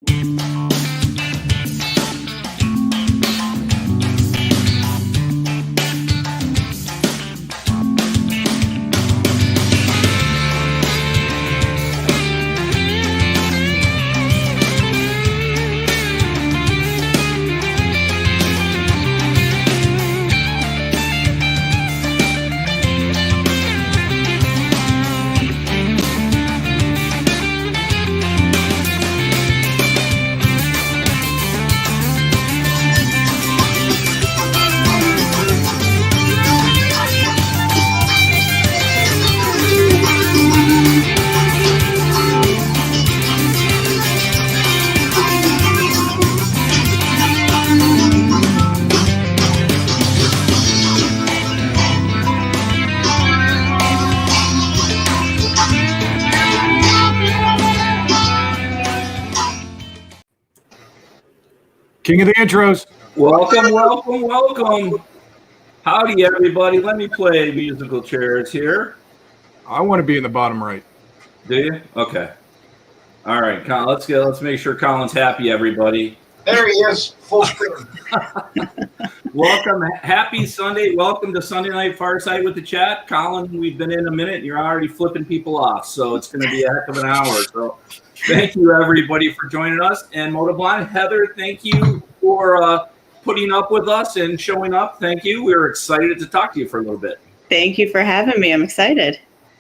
King of the intros. Welcome, welcome, welcome. Howdy, everybody. Let me play musical chairs here. I want to be in the bottom right. Do you? Okay. All right, Colin, let's make sure Colin's happy, everybody. There he is, full screen. Welcome. Happy Sunday. Welcome to Sunday Night Fireside with the Chat. Colin, we've been in a minute. You're already flipping people off, so it's going to be a heck of an hour. So thank you, everybody, for joining us. And Moto, Heather, thank you for putting up with us and showing up. Thank you. We're excited to talk to you for a little bit. Thank you for having me. I'm excited.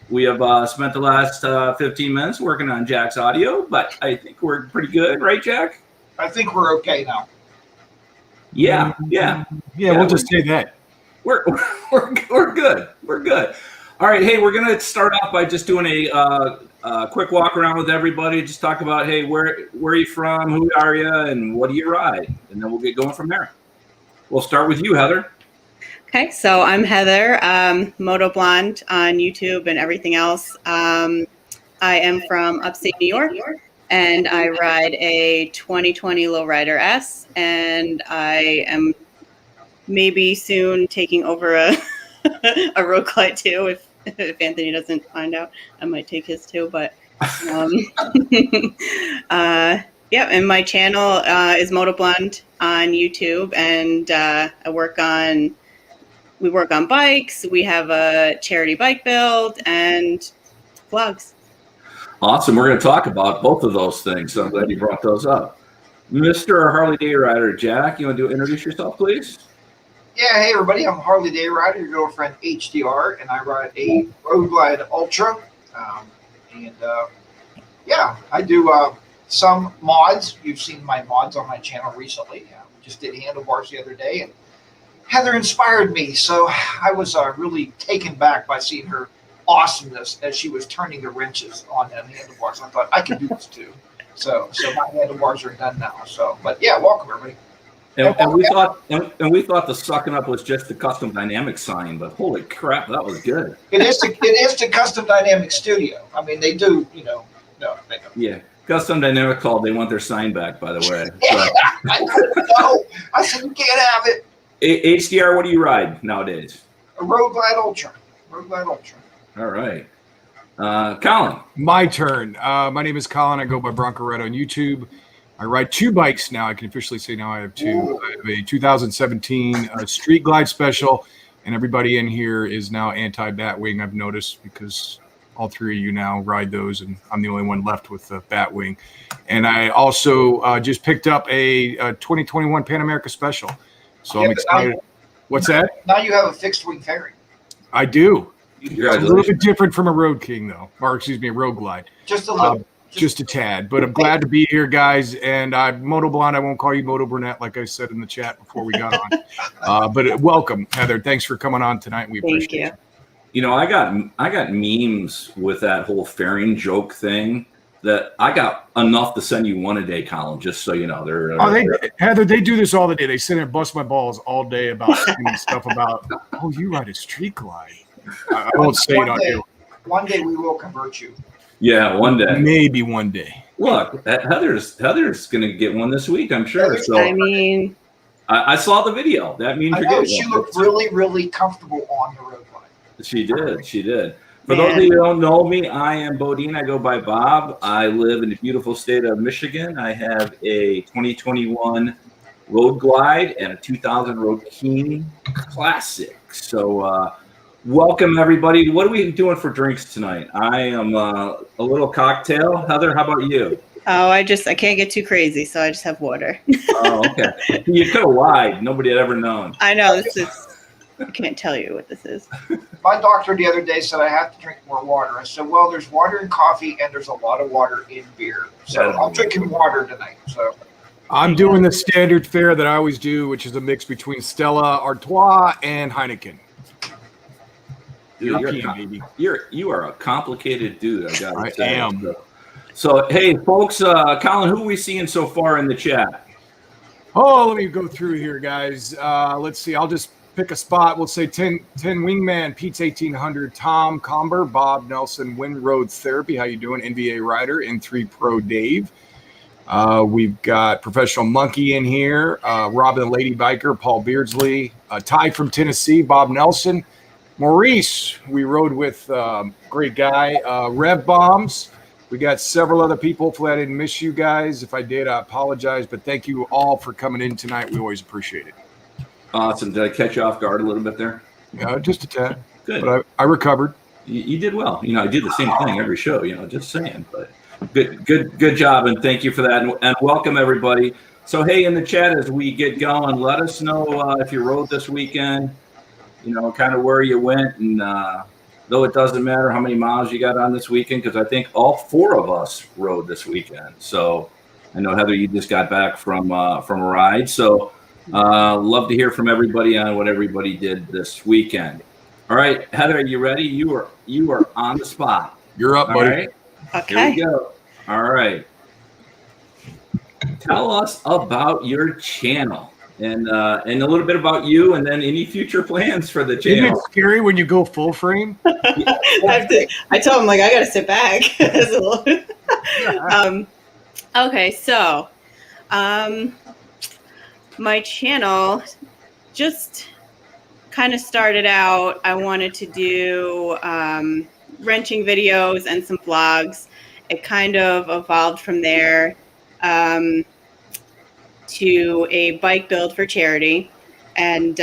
We have spent the last 15 minutes working on Jack's audio, but I think we're pretty good, right, Jack? I think we're okay now. Yeah. We'll just say that. We're good. We're good. All right. Hey, we're gonna start off by just doing a quick walk around with everybody. Just talk about, hey, where are you from? Who are you? And what do you ride? And then we'll get going from there. We'll start with you, Heather. Okay, so I'm Heather, Moto Blonde on YouTube and everything else. I am from upstate New York, and I ride a 2020 Lowrider S, and I am maybe soon taking over a road glide too. If Anthony doesn't find out, I might take his too. But yeah, and my channel is Moto Blonde on YouTube, and we work on bikes. We have a charity bike build and vlogs. Awesome. We're going to talk about both of those things. So I'm glad you brought those up. Mr. HarleyDayRider, Jack, you want to introduce yourself, please? Yeah, hey everybody, I'm HarleyDayRider, your girlfriend HDR, and I ride a Road Glide Ultra. Yeah, I do some mods. You've seen my mods on my channel recently. We just did handlebars the other day, and Heather inspired me, so I was really taken back by seeing her awesomeness as she was turning the wrenches on them handlebars. I thought I could do this too. So my handlebars are done now. So, but yeah, welcome everybody. And we thought the sucking up was just the custom dynamic sign, but holy crap, that was good. It is the Custom Dynamic Studio. I mean, they do, they don't. Yeah, Custom Dynamic called. They want their sign back, by the way. I said you can't have it. HDR, what do you ride nowadays? A Road Glide Ultra. All right. Colin. My turn. My name is Colin. I go by Broncoride on YouTube. I ride two bikes now. I can officially say now I have two. Ooh. I have a 2017 Street Glide Special, and everybody in here is now anti-Batwing, I've noticed, because all three of you now ride those, and I'm the only one left with the Batwing. And I also just picked up a 2021 Pan America Special. So I'm excited. What's that? Now you have a fixed wing fairing. I do. It's a little bit different from a Road King, though. Or, excuse me, a Road Glide. Just a little. Just a tad. But I'm glad to be here, guys. And Moto Blonde, I won't call you Moto Brunette, like I said in the chat before we got on. But welcome, Heather. Thanks for coming on tonight. We appreciate it. You know, I got memes with that whole fairing joke thing that I got enough to send you one a day, Colin, just so you know. Heather, they do this all the day. They sit there and bust my balls all day about stuff about, oh, you ride a Street Glide. I won't say it on you. One day we will convert you. Yeah, one day. Maybe one day. Look, Heather's going to get one. This week, I'm sure. So I mean, I saw the video. That means you're getting she looked really, really comfortable on the road glide. She did. For those of you who don't know me, I am BoDean. I go by Bob. I live in the beautiful state of Michigan. I have a 2021 Road Glide and a 2000 Road King Classic. So welcome, everybody. What are we doing for drinks tonight? I am a little cocktail. Heather, how about you? Oh, I can't get too crazy, so I just have water. Oh, okay. You could have lied. Nobody had ever known. I know, I can't tell you what this is. My doctor the other day said I have to drink more water. I said, well, there's water in coffee and there's a lot of water in beer. So I'm drinking water tonight. So I'm doing the standard fare that I always do, which is a mix between Stella Artois and Heineken. Dude, you are a complicated dude. I am. So, hey, folks, Colin, who are we seeing so far in the chat? Oh, let me go through here, guys. Let's see. I'll just pick a spot. We'll say 10 Wingman, Pete's 1800, Tom Comber, Bob Nelson, Wind Road Therapy. How you doing? NBA Rider, N3 Pro Dave. We've got Professional Monkey in here, Robin Lady Biker, Paul Beardsley, Ty from Tennessee, Bob Nelson, Maurice. We rode with great guy, Rev Bombs. We got several other people. Hopefully I didn't miss you guys. If I did, I apologize. But thank you all for coming in tonight. We always appreciate it. Awesome. Did I catch you off guard a little bit there? Just a tad. Good. But I recovered. You did well. I do the same thing every show, just saying. But good job, and thank you for that. And welcome, everybody. So, hey, in the chat as we get going, let us know if you rode this weekend, kind of where you went. And though it doesn't matter how many miles you got on this weekend, because I think all four of us rode this weekend. So I know, Heather, you just got back from a ride. So love to hear from everybody on what everybody did this weekend. All right, Heather, are you ready? You are on the spot. You're up, buddy. All right. Okay. Here we go. All right. Tell us about your channel and a little bit about you, and then any future plans for the channel. Isn't it scary when you go full frame? I told him, I got to sit back. Okay, so my channel just kind of started out. I wanted to do wrenching videos and some vlogs. It kind of evolved from there to a bike build for charity. And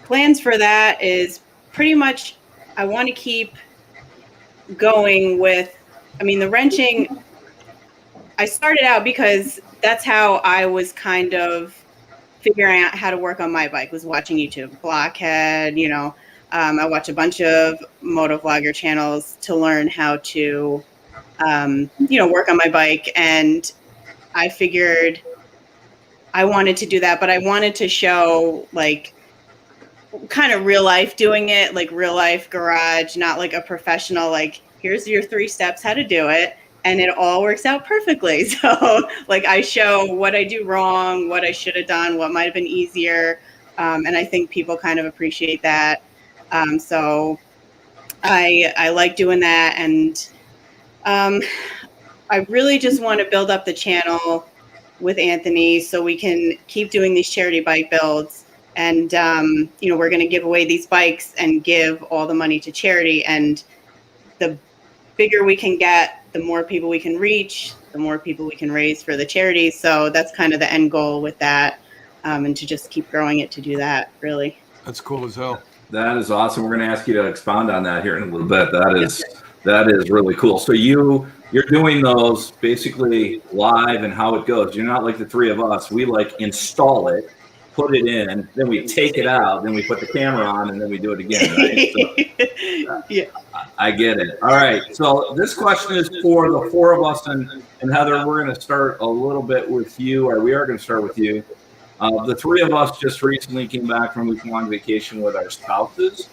plans for that is pretty much I want to keep going with, the wrenching. I started out because that's how I was kind of figuring out how to work on my bike, was watching YouTube, Blockhead, I watch a bunch of moto vlogger channels to learn how to, work on my bike. And I figured I wanted to do that, but I wanted to show kind of real life doing it, like real life garage, not like a professional, here's your 3 steps, how to do it. And it all works out perfectly. So I show what I do wrong, what I should have done, what might've been easier. And I think people kind of appreciate that. So I like doing that. And I really just want to build up the channel with Anthony so we can keep doing these charity bike builds. And, we're going to give away these bikes and give all the money to charity. And the bigger we can get, the more people we can reach, the more people we can raise for the charity. So that's kind of the end goal with that. And to just keep growing it to do that, really. That's cool as hell. That is awesome. We're going to ask you to expound on that here in a little bit. That is really cool. So you're doing those basically live and how it goes. You're not like the 3 of us. We install it, put it in, then we take it out, then we put the camera on, and then we do it again. Right? So, yeah. I get it. All right. So this question is for the 4 of us, and Heather, we're going to start a little bit with you, or we are going to start with you. The 3 of us just recently came back from a week-long vacation with our spouses.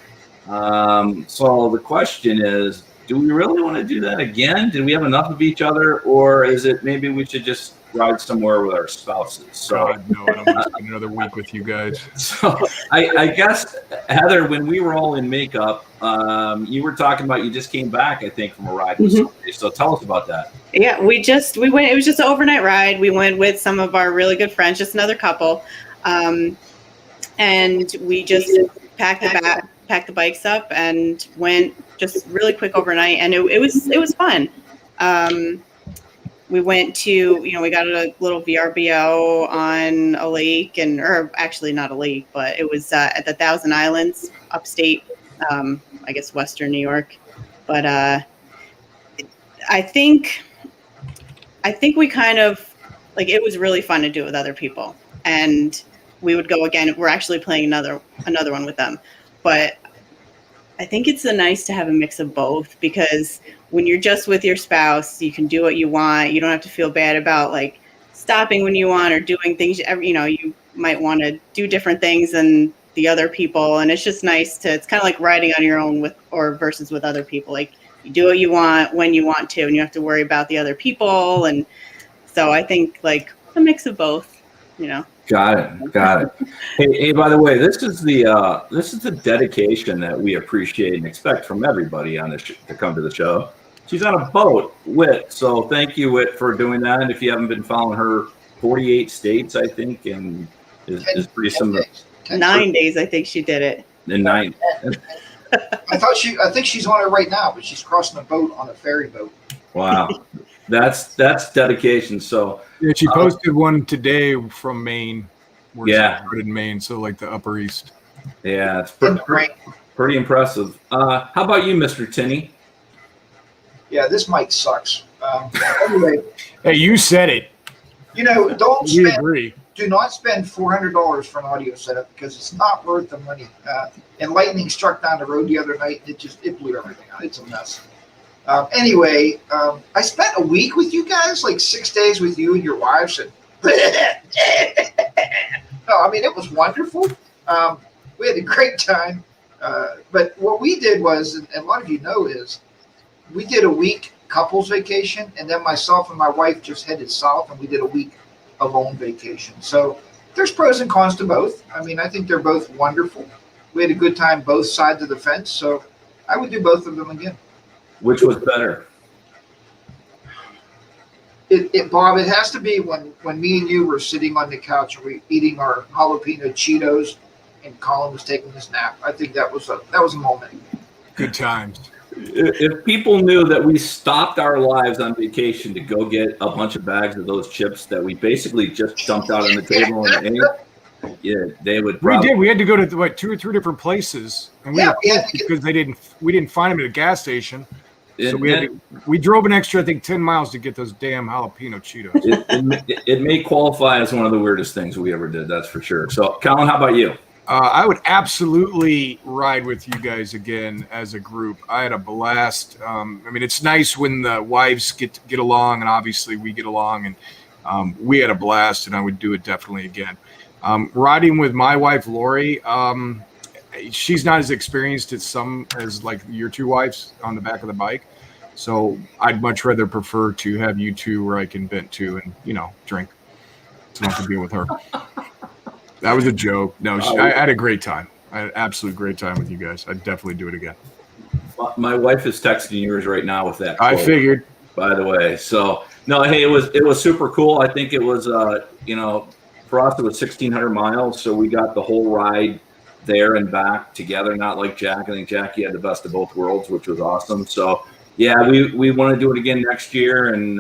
So the question is, do we really want to do that again? Did we have enough of each other, or is it maybe we should just ride somewhere with our spouses? So no, I don't want to spend another week with you guys. So I guess, Heather, when we were all in makeup, you were talking about you just came back, I think, from a ride with somebody. So tell us about that. Yeah, we went, it was just an overnight ride. We went with some of our really good friends, just another couple. And we just packed the packed the bikes up and went just really quick overnight, and it was fun. We went to, we got a little VRBO on a lake, or actually not a lake, but it was at the Thousand Islands, upstate, I guess Western New York. But I think we kind of, like, it was really fun to do it with other people, and we would go again. We're actually playing another one with them, but I think it's nice to have a mix of both, because when you're just with your spouse, you can do what you want. You don't have to feel bad about like stopping when you want or doing things. You might want to do different things than the other people, and it's just nice to. It's kind of like riding on your own versus with other people. Like, you do what you want when you want to, and you have to worry about the other people. And so I think like a mix of both. Got it. Hey, by the way, this is the dedication that we appreciate and expect from everybody on this to come to the show. She's on a boat, Whit. So thank you, Whit, for doing that. And if you haven't been following her, 48 states, I think, and is pretty similar. 9 days, I think she did it. In 9. I think she's on it right now, but she's crossing a boat on a ferry boat. Wow, that's dedication. So yeah, she posted one today from Maine. Where she Yeah. started in Maine, so like the Upper East. yeah, it's pretty impressive. How about you, Mr. Tinney? Yeah, this mic sucks. Anyway, Hey, you said it. don't agree. do not spend $400 for an audio setup, because it's not worth the money. And lightning struck down the road the other night. It blew everything out. It's a mess. Anyway, I spent a week with you guys, like 6 days with you and your wives, and no, I mean, it was wonderful. We had a great time. But what we did was, and a lot of you know, is we did a week couples vacation, and then myself and my wife just headed south, and we did a week alone vacation. So there's pros and cons to both. I mean, I think they're both wonderful. We had a good time both sides of the fence, so I would do both of them again. Which was better? Bob, it has to be when me and you were sitting on the couch and we eating our jalapeno Cheetos, and Colin was taking his nap. I think that was a moment. Good times. If people knew that we stopped our lives on vacation to go get a bunch of bags of those chips that we basically just dumped out on the table and ate, yeah, they would. We did. We had to go to 2 or 3 different places, and we because we didn't find them at a gas station. So we drove an extra, I think, 10 miles to get those damn jalapeno Cheetos. It may qualify as one of the weirdest things we ever did. That's for sure. So, Colin, how about you? I would absolutely ride with you guys again as a group. I had a blast. I mean, it's nice when the wives get along, and obviously we get along, and we had a blast, and I would do it definitely again. Riding with my wife, Lori, she's not as experienced as like your two wives on the back of the bike. So I'd much rather prefer to have you two where I can vent to and, drink. So I don't have to deal with her. That was a joke. No, I had a great time. I had an absolute great time with you guys. I'd definitely do it again. My wife is texting yours right now with that quote, I figured. By the way. So, no, hey, it was super cool. I think it was, for us, it was 1,600 miles. So we got the whole ride there and back together, not like Jack. I think Jackie had the best of both worlds, which was awesome. So, yeah, we want to do it again next year, and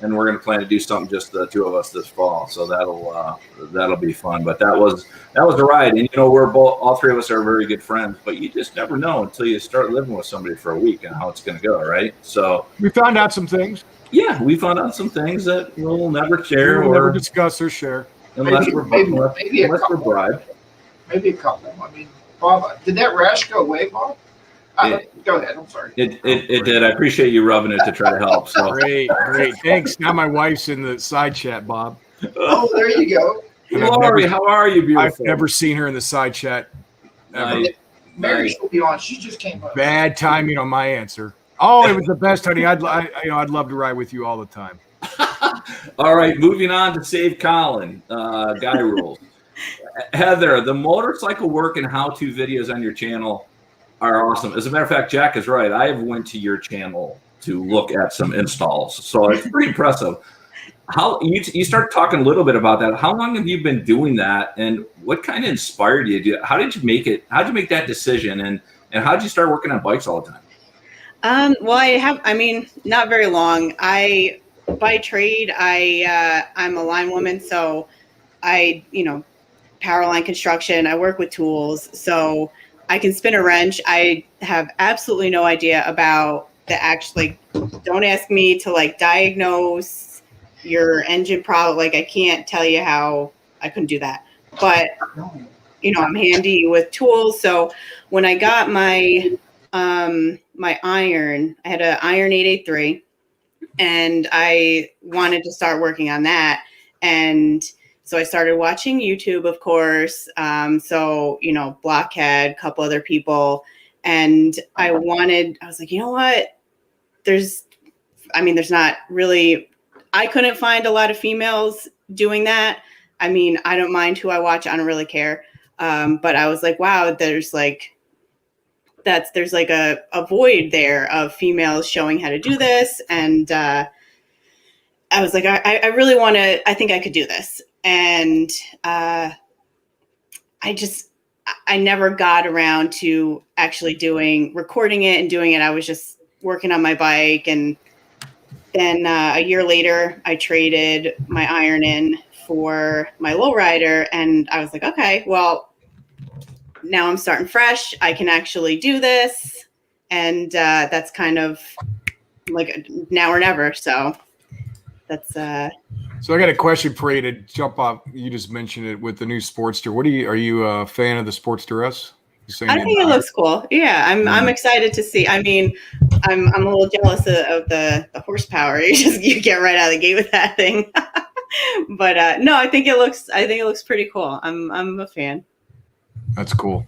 we're going to plan to do something just the two of us this fall. So that'll be fun. But that was a ride, and we're all three of us are very good friends. But you just never know until you start living with somebody for a week and how it's going to go, right? So we found out some things. Yeah, we found out some things that we'll never share or never discuss or share unless we're bribed. Maybe a couple. I mean, Bob, did that rash go away, Bob? Go ahead. I'm sorry. It did. I appreciate you rubbing it to try to help. So great. Thanks. Now my wife's in the side chat, Bob. Oh, there you go. Lori, how are you, beautiful? I've never seen her in the side chat. Mary will be on. She just came up. Bad timing on my answer. Oh, it was the best, honey. I'd love to ride with you all the time. All right, moving on to Save Colin. Guy rules. Heather, the motorcycle work and how-to videos on your channel are awesome. As a matter of fact, Jack is right. I have went to your channel to look at some installs, so it's pretty impressive. How you start talking a little bit about that. How long have you been doing that, and what kind of inspired you to do it? How did you make it? How did you make that decision, and how did you start working on bikes all the time? Well, I mean, not very long. By trade, I'm a line woman, so power line construction. I work with tools, so I can spin a wrench. I have absolutely no idea about the actually. Don't ask me to like diagnose your engine problem. Like I can't tell you how I couldn't do that, but I'm handy with tools. So when I got my my iron, I had an iron 883, and I wanted to start working on that. And so I started watching YouTube, of course. Blockhead, a couple other people. And I was like, you know what? There's not really, I couldn't find a lot of females doing that. I mean, I don't mind who I watch. I don't really care. But I was like, wow, there's like a void there of females showing how to do this. And I was like, I really want to, I think I could do this. And I never got around to actually recording it and doing it. I was just working on my bike. And then a year later, I traded my iron in for my lowrider. And I was like, okay, well, now I'm starting fresh. I can actually do this. And that's kind of like now or never. So that's So I got a question for you to jump off. You just mentioned it with the new Sportster. Are you a fan of the Sportster S? I think it looks cool. Yeah, I'm excited to see. I mean, I'm a little jealous of the horsepower. You get right out of the gate with that thing. But no, I think it looks pretty cool. I'm a fan. That's cool.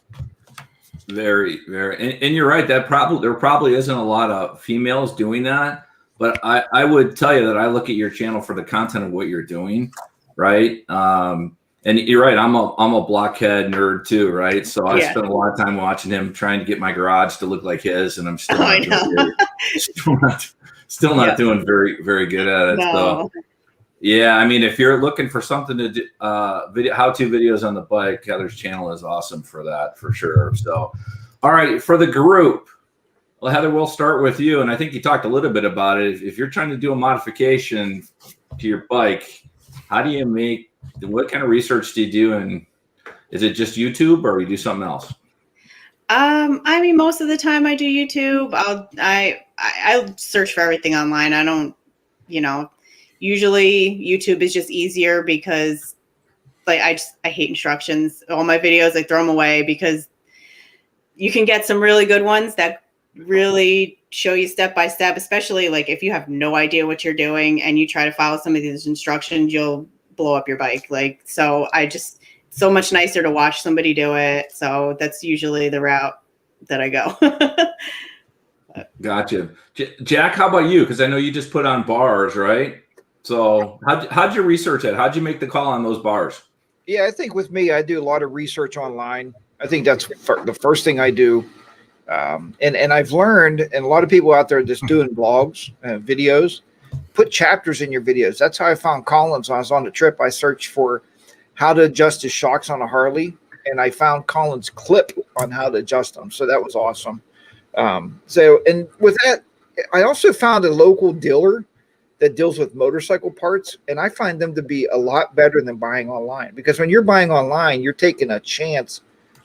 Very, very, and you're right. There probably isn't a lot of females doing that. But I would tell you that I look at your channel for the content of what you're doing, right? And you're right. I'm a blockhead nerd too, right? So I spent a lot of time watching him trying to get my garage to look like his, and I'm still not doing very, very good at it. No. So yeah, I mean, if you're looking for something to do, how-to videos on the bike, Heather's channel is awesome for that, for sure. So, all right, for the group. Well, Heather, we'll start with you. And I think you talked a little bit about it. If you're trying to do a modification to your bike, what kind of research do you do? And is it just YouTube or you do something else? I mean, most of the time I do YouTube. I'll search for everything online. I don't, usually YouTube is just easier because like, I hate instructions. All my videos, I throw them away because you can get some really good ones that really show you step by step, especially like if you have no idea what you're doing and you try to follow some of these instructions, you'll blow up your bike. Like, so so much nicer to watch somebody do it. So that's usually the route that I go. Gotcha. Jack, how about you? Because I know you just put on bars, right? So how'd you research it? How'd you make the call on those bars? Yeah, I think with me, I do a lot of research online. I think that's the first thing I do. And I've learned, and a lot of people out there just doing blogs, videos, put chapters in your videos. That's how I found Colin's. When I was on the trip, I searched for how to adjust his shocks on a Harley, and I found Colin's clip on how to adjust them. So that was awesome. And with that, I also found a local dealer that deals with motorcycle parts, and I find them to be a lot better than buying online, because when you're buying online, you're taking a chance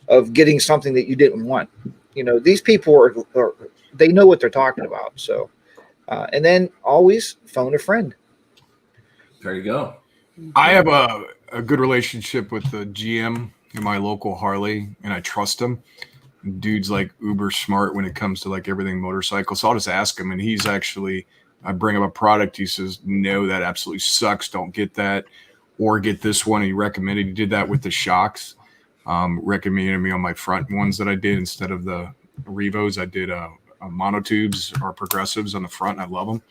of getting something that you didn't want. These people they know what they're talking about. So, and then always phone a friend. There you go. I have a good relationship with the GM in my local Harley, and I trust him. Dude's like uber smart when it comes to like everything motorcycle. So I'll just ask him, and I bring up a product. He says, no, that absolutely sucks. Don't get that, or get this one. And he recommended, he did that with the shocks. Recommended me on my front ones that I did instead of the Revos. I did Moto tubes or progressives on the front, and I love them.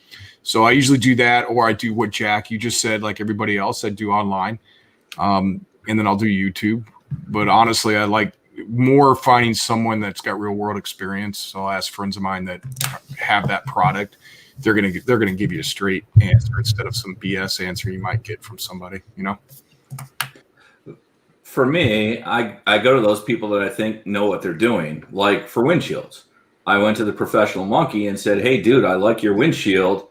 So I usually do that, or I do what Jack, you just said, like everybody else, I do online. And then I'll do YouTube. But honestly, I like more finding someone that's got real world experience. So I'll ask friends of mine that have that product they're gonna give you a straight answer instead of some BS answer you might get from somebody. For me, I go to those people that I think know what they're doing. Like for windshields, I went to the Professional Monkey and said, "Hey, dude, I like your windshield.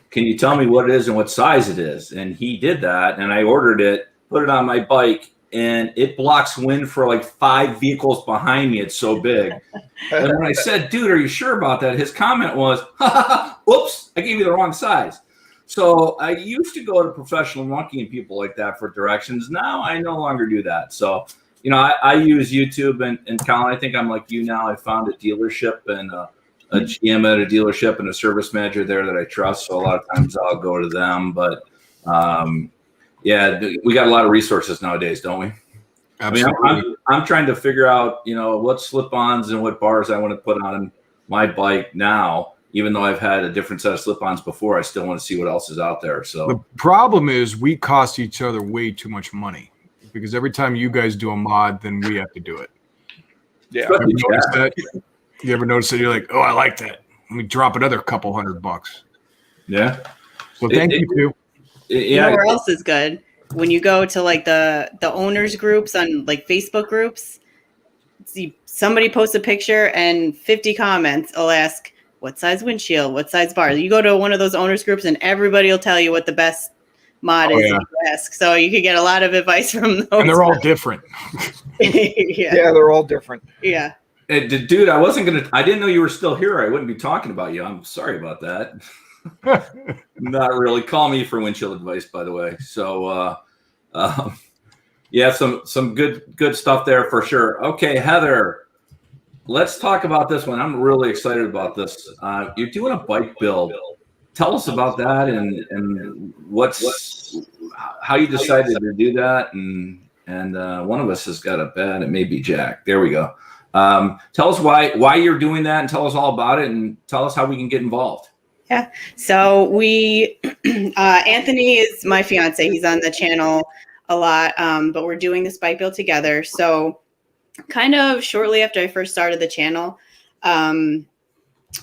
Can you tell me what it is and what size it is?" And he did that, and I ordered it, put it on my bike, and it blocks wind for like 5 vehicles behind me. It's so big. And when I said, "Dude, are you sure about that?" his comment was, "Oops, I gave you the wrong size." So I used to go to Professional Monkey and people like that for directions. Now I no longer do that. So, I use YouTube and Colin, I think I'm like you now. I found a dealership and a GM at a dealership and a service manager there that I trust. So a lot of times I'll go to them. But we got a lot of resources nowadays, don't we? Absolutely. I mean, I'm trying to figure out, what slip-ons and what bars I want to put on my bike now. Even though I've had a different set of slip-ons before, I still want to see what else is out there. So the problem is we cost each other way too much money because every time you guys do a mod, then we have to do it. Yeah. You ever notice that? You're like, oh, I like that. Let me drop another couple $100. Yeah. So thank you too. You know where else is good? When you go to like the owners groups on like Facebook groups, see somebody posts a picture and 50 comments will ask, what size windshield, what size bar? You go to one of those owners groups and everybody will tell you what the best mod is. Yeah. If you ask. So you could get a lot of advice from those. And they're all different. Yeah, they're all different. Yeah. Dude, I didn't know you were still here. I wouldn't be talking about you. I'm sorry about that. Not really. Call me for windshield advice, by the way. So, some good stuff there for sure. Okay, Heather, let's talk about this one. I'm really excited about this. You're doing a bike build. Tell us about that and how you decided to do that. And one of us has got a bad. It may be Jack. There we go. Tell us why you're doing that, and tell us all about it, and tell us how we can get involved. Yeah. So Anthony is my fiance. He's on the channel a lot, but we're doing this bike build together. So kind of shortly after I first started the channel,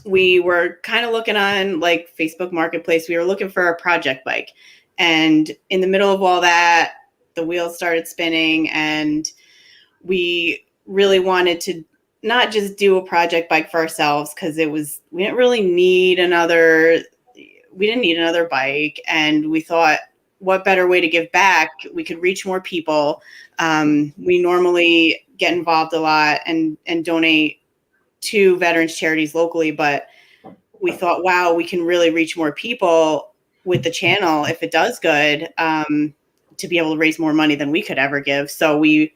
we were kind of looking on like Facebook Marketplace. We were looking for a project bike. And in the middle of all that, the wheels started spinning, and we really wanted to not just do a project bike for ourselves because we didn't need another bike. And we thought, what better way to give back? We could reach more people. We normally get involved a lot and donate to veterans charities locally, but we thought, wow, we can really reach more people with the channel if it does good, to be able to raise more money than we could ever give. So we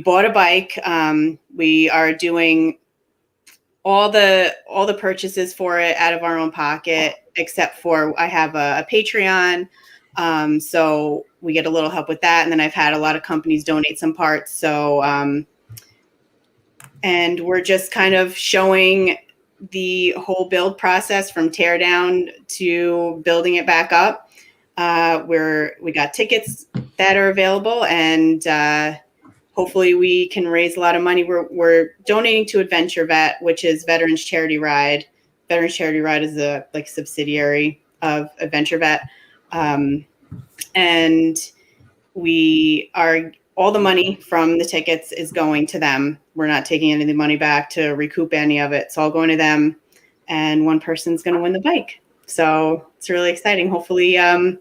bought a bike. We are doing all the purchases for it out of our own pocket, except for I have a Patreon. So we get a little help with that. And then I've had a lot of companies donate some parts. So, and we're just kind of showing the whole build process from tear down to building it back up. We got tickets that are available, and hopefully we can raise a lot of money. We're donating to Adventure Vet, which is Veterans Charity Ride. Veterans Charity Ride is a subsidiary of Adventure Vet. And all the money from the tickets is going to them. We're not taking any of the money back to recoup any of it. It's all going to them, and one person's going to win the bike. So it's really exciting. Hopefully in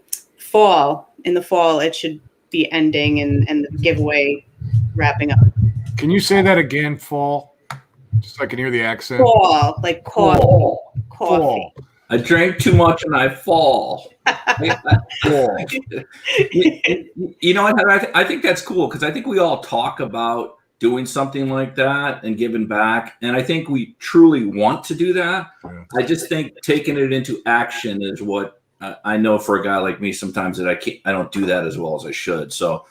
the fall, it should be ending and the giveaway wrapping up. Can you say that again, fall? Just so I can hear the accent. Fall, like coffee. Fall. I drank too much and I fall. You know what? I think that's cool because I think we all talk about doing something like that and giving back. And I think we truly want to do that. Yeah. I just think taking it into action is what I know for a guy like me sometimes that I don't do that as well as I should. So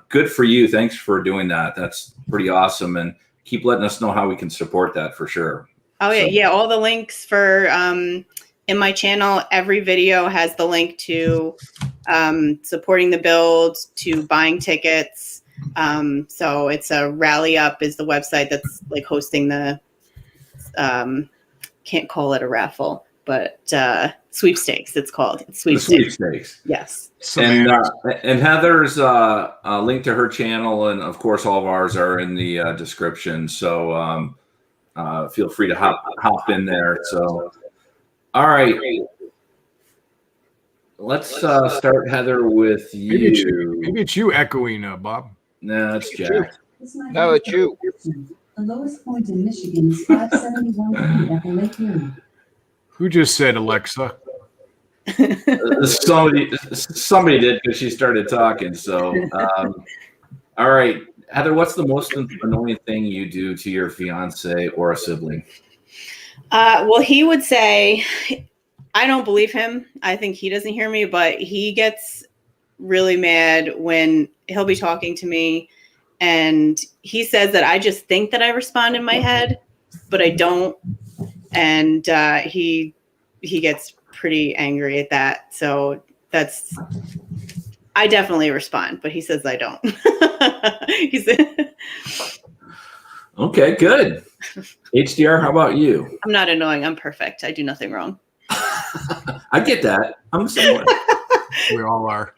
good for you. Thanks for doing that. That's pretty awesome. And keep letting us know how we can support that for sure. Oh, yeah. Yeah. All the links for in my channel, every video has the link to supporting the build, to buying tickets. So it's a Rally Up is the website that's like hosting the, can't call it a raffle, but sweepstakes. It's called. It's The sweepstakes. sweepstakes. Yes. And Heather's a link to her channel, and of course, all of ours are in the description. So feel free to hop in there. So, all right, let's start, Heather, with you. Maybe it's you echoing, Bob. No, it's Jack. No, it's you. The lowest point in Michigan is 571 feet at the Lake Erie. Who just said Alexa? Somebody did because she started talking. So, all right, Heather, what's the most annoying thing you do to your fiance or a sibling? Well, he would say, I don't believe him. I think he doesn't hear me, but he gets really mad when he'll be talking to me and he says that I just think that I respond in my head, but I don't. And he gets pretty angry at that. So I definitely respond, but he says I don't. Okay, good. HDR, how about you? I'm not annoying. I'm perfect. I do nothing wrong. I get that. I'm the same way. We all are.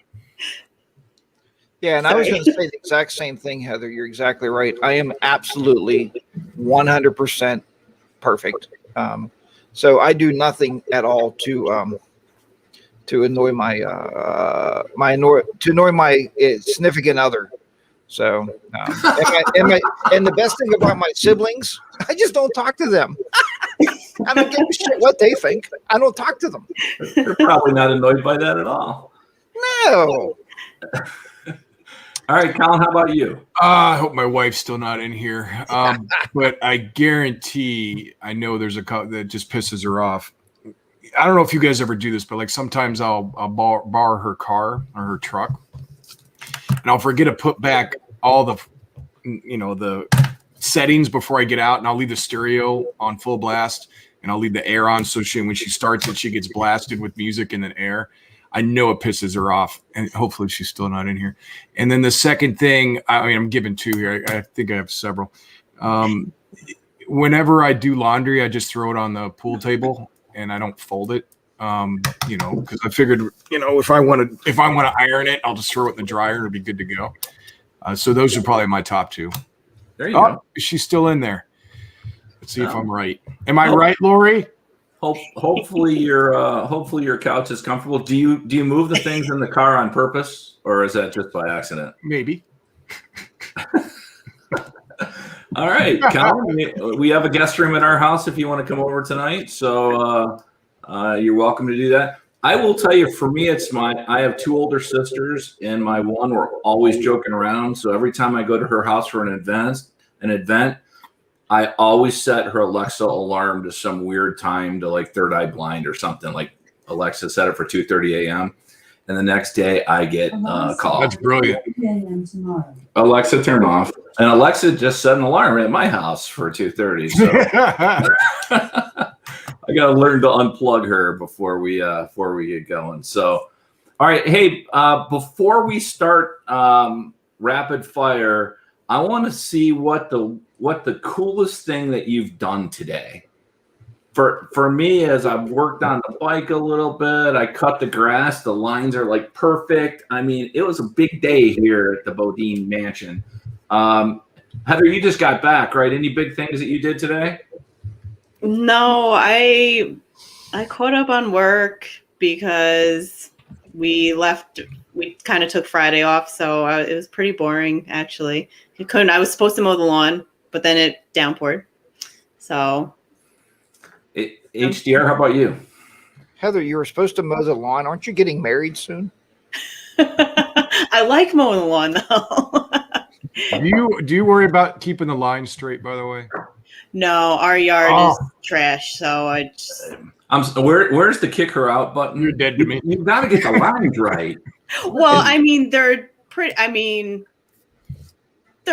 Yeah, and I was going to say the exact same thing, Heather. You're exactly right. I am absolutely 100% perfect. So I do nothing at all to annoy my significant other. So and the best thing about my siblings, I just don't talk to them. I don't give a shit what they think. I don't talk to them. You're probably not annoyed by that at all. No. All right, Colin, how about you? I hope my wife's still not in here. But I guarantee I know there's a couple that just pisses her off. I don't know if you guys ever do this, but like sometimes I'll borrow her car or her truck, and I'll forget to put back all the settings before I get out, and I'll leave the stereo on full blast, and I'll leave the air on so when she starts it, she gets blasted with music and then air. I know it pisses her off, and hopefully she's still not in here. And then the second thing, I'm giving two here. I think I have several. Whenever I do laundry, I just throw it on the pool table and I don't fold it. Because I figured, if I want to iron it, I'll just throw it in the dryer and it'll be good to go. So those are probably my top two. There you go. She's still in there. Let's see if I'm right. Am I right, Lori? Hopefully your couch is comfortable. Do you move the things in the car on purpose, or is that just by accident? Maybe. All right, Colin, we have a guest room at our house if you want to come over tonight. So you're welcome to do that. I will tell you, for me, I have two older sisters, and my one, we're always joking around. So every time I go to her house for an event, I always set her Alexa alarm to some weird time, to like Third Eye Blind or something. Like Alexa set it for 2:30 a.m. and the next day I get a call. That's brilliant. Alexa, turn off. And Alexa just set an alarm at my house for 2:30. So I got to learn to unplug her before we get going. So, all right, hey, before we start rapid fire, I want to see what the coolest thing that you've done today. For me, as I've worked on the bike a little bit, I cut the grass. The lines are like perfect. I mean, it was a big day here at the BoDean mansion. Heather, you just got back, right? Any big things that you did today? No, I caught up on work because we kind of took Friday off, so it was pretty boring, actually. I was supposed to mow the lawn, but then it downpoured. So, HDR, how about you? Heather, you were supposed to mow the lawn. Aren't you getting married soon? I like mowing the lawn, though. Do you worry about keeping the line straight, by the way? No, our yard is trash, so I just... where's the kick her out button? You're dead to me. You've got to get the lines right. Well, I mean, they're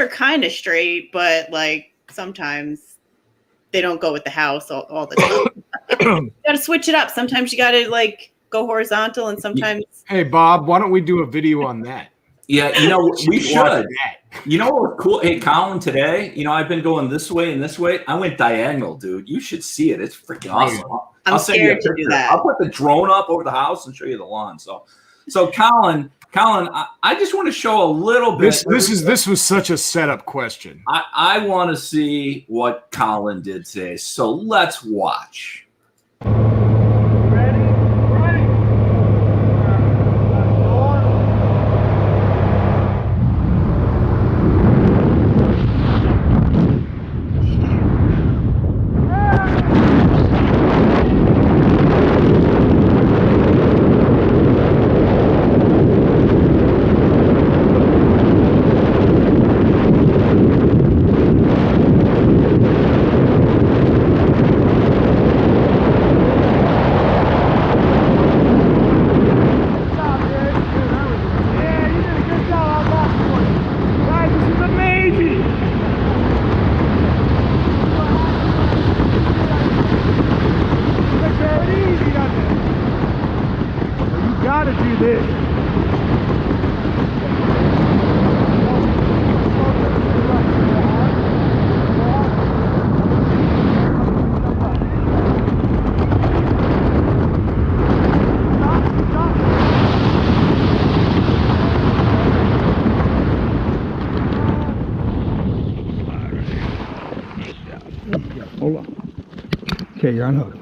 kind of straight, but like sometimes they don't go with the house all the time. You got to switch it up. Sometimes you got to like go horizontal, and sometimes. Hey, Bob, why don't we do a video on that? Yeah, we should. You know what was cool? Hey, Colin, today, I've been going this way and this way. I went diagonal, dude. You should see it. It's freaking awesome. I'm scared to do that. I'll put the drone up over the house and show you the lawn. So Colin, I just want to show a little bit. This was such a setup question. I want to see what Colin did today. So let's watch. Hold on. Okay, you're on hook.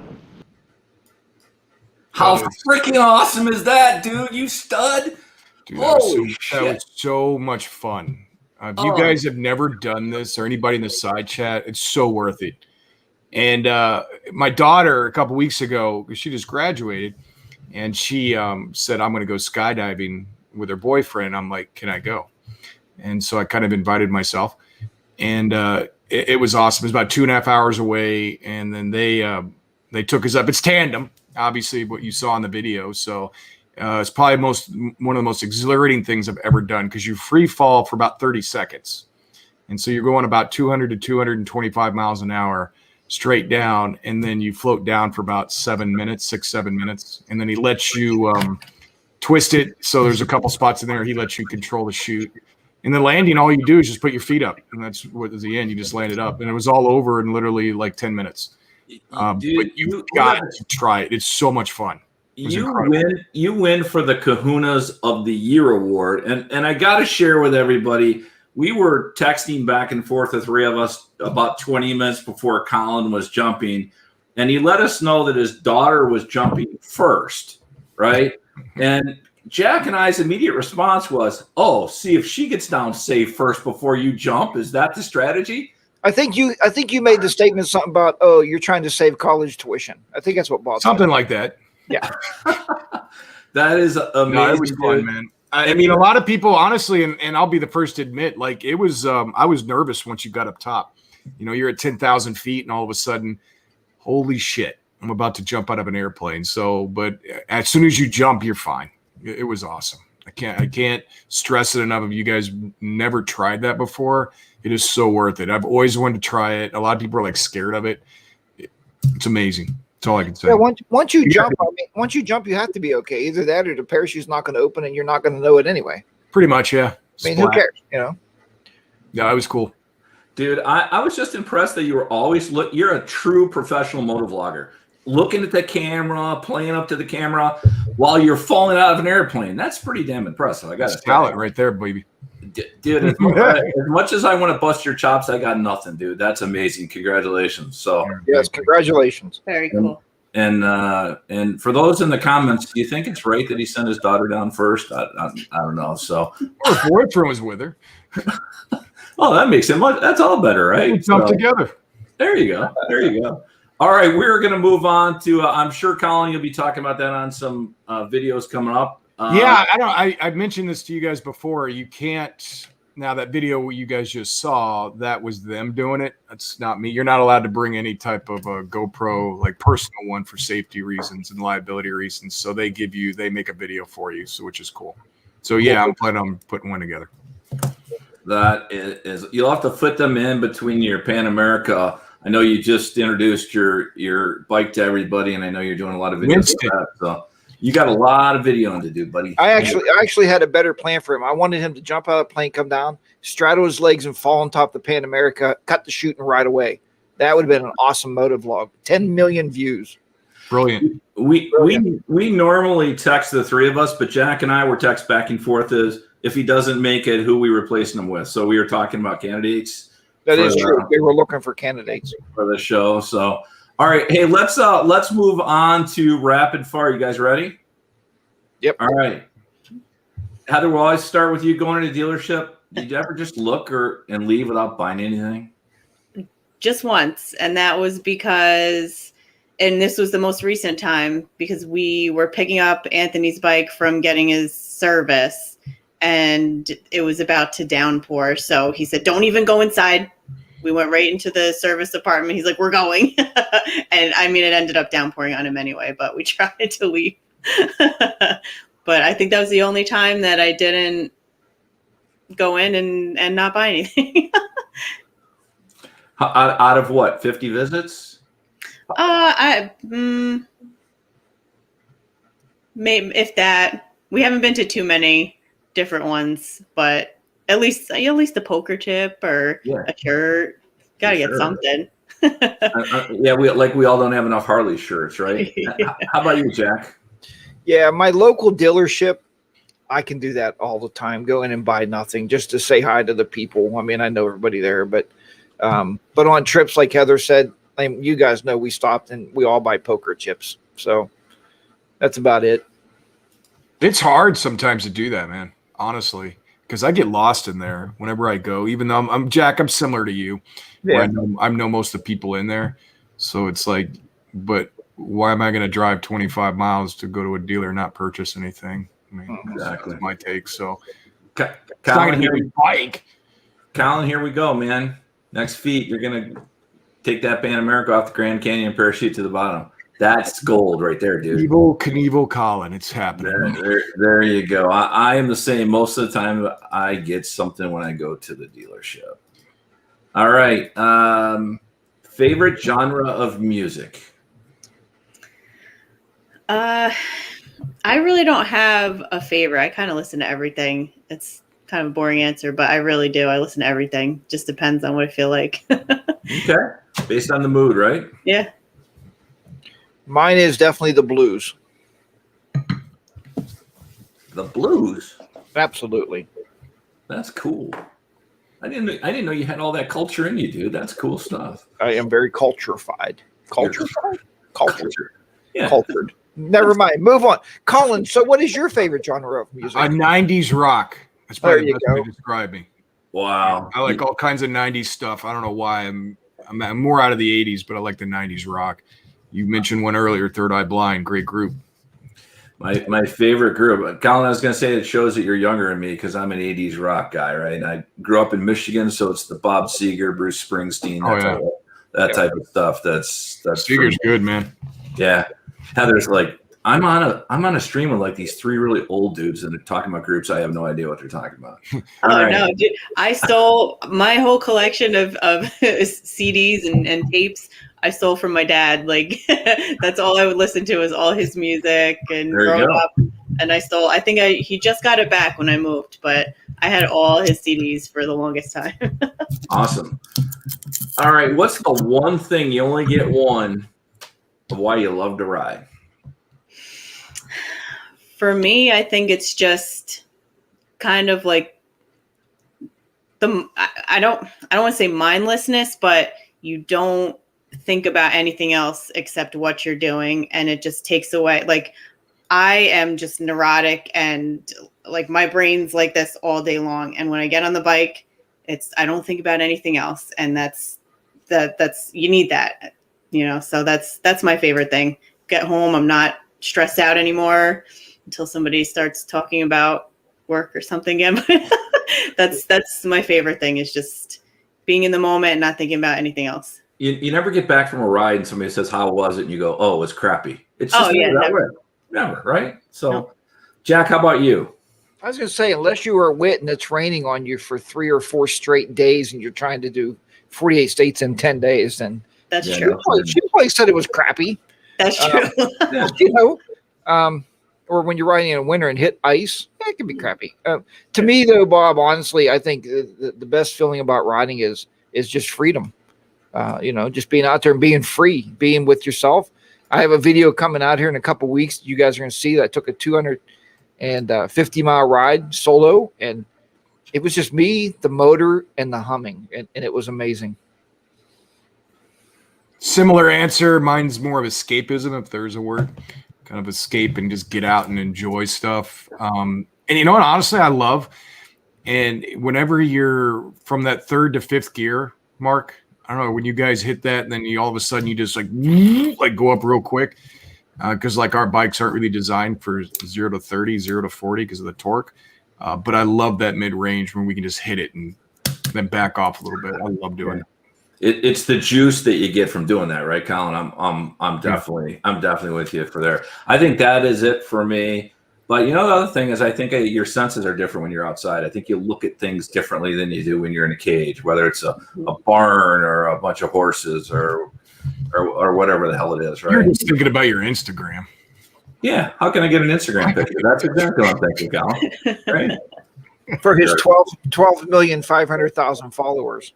How freaking awesome is that, dude? You stud. Dude, Holy that was so much fun. If you guys have never done this, or anybody in the side chat, it's so worth it. And my daughter, a couple weeks ago, she just graduated, and she said, I'm going to go skydiving with her boyfriend. I'm like, can I go? And so I kind of invited myself, and it was awesome. It was about 2.5 hours away, and then they took us up. It's tandem, obviously, what you saw in the video. So it's probably one of the most exhilarating things I've ever done, because you free fall for about 30 seconds. And so you're going about 200 to 225 miles an hour straight down, and then you float down for about 7 minutes, 6-7 minutes. And then he lets you twist it. So there's a couple spots in there. He lets you control the chute. And then landing, all you do is just put your feet up. And that's what is the end. You just land it up. And it was all over in literally like 10 minutes. Dude, but you've got to try it. It's so much fun. You win for the Kahunas of the Year award. And I got to share with everybody, we were texting back and forth, the three of us, about 20 minutes before Colin was jumping. And he let us know that his daughter was jumping first, right? And Jack and I's immediate response was, oh, see if she gets down safe first before you jump. Is that the strategy? I think you made the statement something about, oh, you're trying to save college tuition. I think that's what Bob something said. like that. Yeah. That is amazing. No, it was fun, man. I mean, a lot of people, honestly, and I'll be the first to admit, like it was, I was nervous once you got up top. You know, you're at 10,000 feet and all of a sudden, holy shit, I'm about to jump out of an airplane. So, but as soon as you jump, you're fine. It was awesome. I can't stress it enough. If you guys never tried that before, it is so worth it. I've always wanted to try it. A lot of people are like scared of it. It's amazing. That's all I can say. Yeah, once you jump, you have to be okay. Either that or the parachute's not going to open and you're not going to know it anyway. Pretty much, yeah. I mean, who cares, you know? Yeah, it was cool. Dude, I was just impressed that you were always you're a true professional motovlogger. Looking at the camera, playing up to the camera while you're falling out of an airplane. That's pretty damn impressive. I got to talent right there, baby. Dude, as much as I want to bust your chops, I got nothing, dude. That's amazing. Congratulations. So yes, congratulations. Very cool. And for those in the comments, do you think it's right that he sent his daughter down first? I don't know. So her boyfriend was with her. Oh, that makes it that's all better, right? We jumped together. There you go. There you go. All right, we're going to move on to. I'm sure, Colin, you'll be talking about that on some videos coming up. Yeah, I mentioned this to you guys before. You can't now. That video you guys just saw, that was them doing it. That's not me. You're not allowed to bring any type of a GoPro, like personal one, for safety reasons and liability reasons. So they make a video for you, so which is cool. So yeah, I'm planning on putting one together. That is, you'll have to fit them in between your Pan America. I know you just introduced your bike to everybody, and I know you're doing a lot of videos. So You got a lot of videoing to do, buddy. I actually had a better plan for him. I wanted him to jump out of the plane, come down, straddle his legs, and fall on top of the Pan America, cut the chute, and ride away. That would have been an awesome moto vlog. 10 million views. Brilliant. We normally text the three of us, but Jack and I were text back and forth as if he doesn't make it, who we replacing him with. So we were talking about candidates. That is true. They were looking for candidates for the show. So, all right, hey, let's move on to rapid fire. You guys ready? Yep. All right. Heather, will I start with you going to the dealership? Did you ever just look and leave without buying anything? Just once, and that was because, and this was the most recent time, because we were picking up Anthony's bike from getting his service, and it was about to downpour. So he said, "Don't even go inside." We went right into the service department. He's like, "We're going," and I mean, it ended up downpouring on him anyway. But we tried to leave. But I think that was the only time that I didn't go in and not buy anything. Out of what, 50 visits? Maybe if that. We haven't been to too many different ones, but at least the poker chip or a shirt. Gotta get something. Yeah, we all don't have enough Harley shirts, right? How about you, Jack? Yeah, my local dealership, I can do that all the time. Go in and buy nothing just to say hi to the people. I mean, I know everybody there, but on trips, like Heather said, you guys know we stopped and we all buy poker chips. So that's about it. It's hard sometimes to do that, man, honestly, because I get lost in there whenever I go, even though I'm Jack, I'm similar to you. Yeah. I know most of the people in there. So it's like, but why am I going to drive 25 miles to go to a dealer and not purchase anything? I mean, exactly. That's my take. So Colin, here we go, man. Next feat, you're going to take that Pan America off the Grand Canyon and parachute to the bottom. That's gold right there, dude. Evel Knievel Colin, it's happening. There you go. I am the same. Most of the time, I get something when I go to the dealership. All right. Favorite genre of music? I really don't have a favorite. I kind of listen to everything. It's kind of a boring answer, but I really do. I listen to everything. Just depends on what I feel like. Okay. Based on the mood, right? Yeah. Mine is definitely the blues. The blues? Absolutely. That's cool. I didn't know you had all that culture in you, dude. That's cool stuff. I am very culture-fied. Culture-fied? Culture. Yeah. Cultured. Never mind. Move on. Colin, so what is your favorite genre of music? 90s rock. That's probably the best way to describe me. Wow. I like all kinds of 90s stuff. I don't know why. I'm more out of the 80s, but I like the 90s rock. You mentioned one earlier, Third Eye Blind, great group. My favorite group. Colin, I was going to say it shows that you're younger than me because I'm an 80s rock guy, right? And I grew up in Michigan, so it's the Bob Seger, Bruce Springsteen, type of stuff. That's Seger's good, man. Yeah. Heather's like, I'm on a stream with like these three really old dudes and they're talking about groups. I have no idea what they're talking about. No, dude, I stole my whole collection of CDs and tapes. I stole from my dad. Like that's all I would listen to is all his music and growing up. And I think he just got it back when I moved, but I had all his CDs for the longest time. Awesome. All right. What's the one thing you only get one of why you love to ride? For me, I think it's just kind of like I don't want to say mindlessness, but you don't think about anything else except what you're doing, and it just takes away. Like I am just neurotic, and like my brain's like this all day long. And when I get on the bike, I don't think about anything else, and that's you need that, So that's my favorite thing. Get home, I'm not stressed out anymore until somebody starts talking about work or something again. That's my favorite thing, is just being in the moment and not thinking about anything else. You never get back from a ride and somebody says, "How was it?" and you go, "Oh, it's crappy." It's just never, right? So, no. Jack, how about you? I was going to say, unless you are a wit and it's raining on you for 3 or 4 straight days and you're trying to do 48 states in 10 days, then that's true. She probably said it was crappy. That's true. or when you're riding in the winter and hit ice, it can be crappy. To me, though, Bob, honestly, I think the best feeling about riding is just freedom. Just being out there and being free, being with yourself. I have a video coming out here in a couple of weeks. You guys are going to see that I took a 250-mile ride solo, and it was just me, the motor, and the humming, and it was amazing. Similar answer. Mine's more of escapism, if there's a word. Kind of escape and just get out and enjoy stuff. And you know what? Honestly, I love. And whenever you're from that third to fifth gear, Mark, I don't know, when you guys hit that, and then you all of a sudden you just like go up real quick. Because like our bikes aren't really designed for 0 to 30, 0 to 40 because of the torque. But I love that mid range when we can just hit it and then back off a little bit. I love doing it. It's the juice that you get from doing that, right, Colin? I'm definitely with you for there. I think that is it for me. But the other thing is, I think your senses are different when you're outside. I think you look at things differently than you do when you're in a cage, whether it's a barn or a bunch of horses or whatever the hell it is, right? You're just thinking about your Instagram. Yeah, how can I get an Instagram picture? That's exactly what I'm thinking, Colin. Right? For his 12,500,000 followers.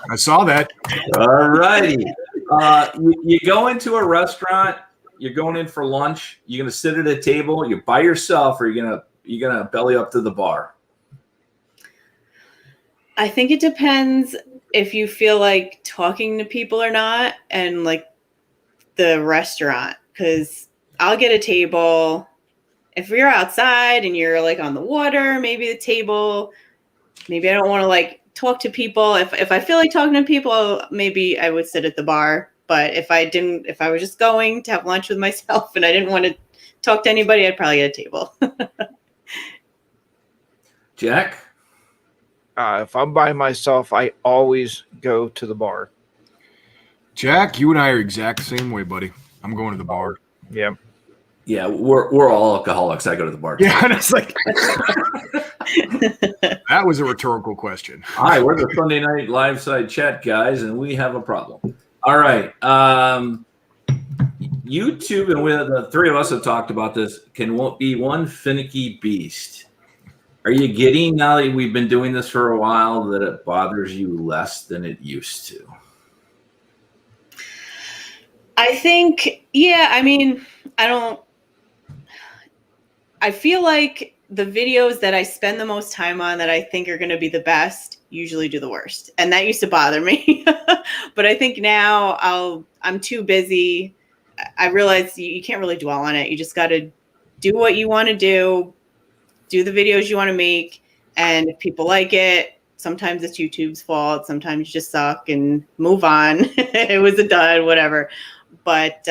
I saw that. All righty. You go into a restaurant, you're going in for lunch, you're gonna sit at a table, you're by yourself, or you're gonna belly up to the bar. I think it depends if you feel like talking to people or not, and like the restaurant, because I'll get a table if you're outside and you're like on the water, maybe the table, maybe I don't want to like talk to people. If I feel like talking to people, maybe I would sit at the bar. But if I was just going to have lunch with myself and I didn't want to talk to anybody, I'd probably get a table. Jack? If I'm by myself, I always go to the bar. Jack, you and I are exact same way, buddy. I'm going to the bar. Yeah. Yeah, we're all alcoholics. I go to the bar. Yeah, and it's like that was a rhetorical question. Hi, we're the Sunday Night Live Side Chat guys, and we have a problem. All right. YouTube, and the three of us have talked about this, can be one finicky beast. Are you getting, now that we've been doing this for a while, that it bothers you less than it used to? I think, yeah, I mean, I feel like the videos that I spend the most time on that I think are going to be the best usually do the worst. And that used to bother me. But I think now I'm too busy. I realize you can't really dwell on it. You just got to do what you want to do the videos you want to make. And if people like it, sometimes it's YouTube's fault. Sometimes you just suck and move on. It was a dud, whatever. But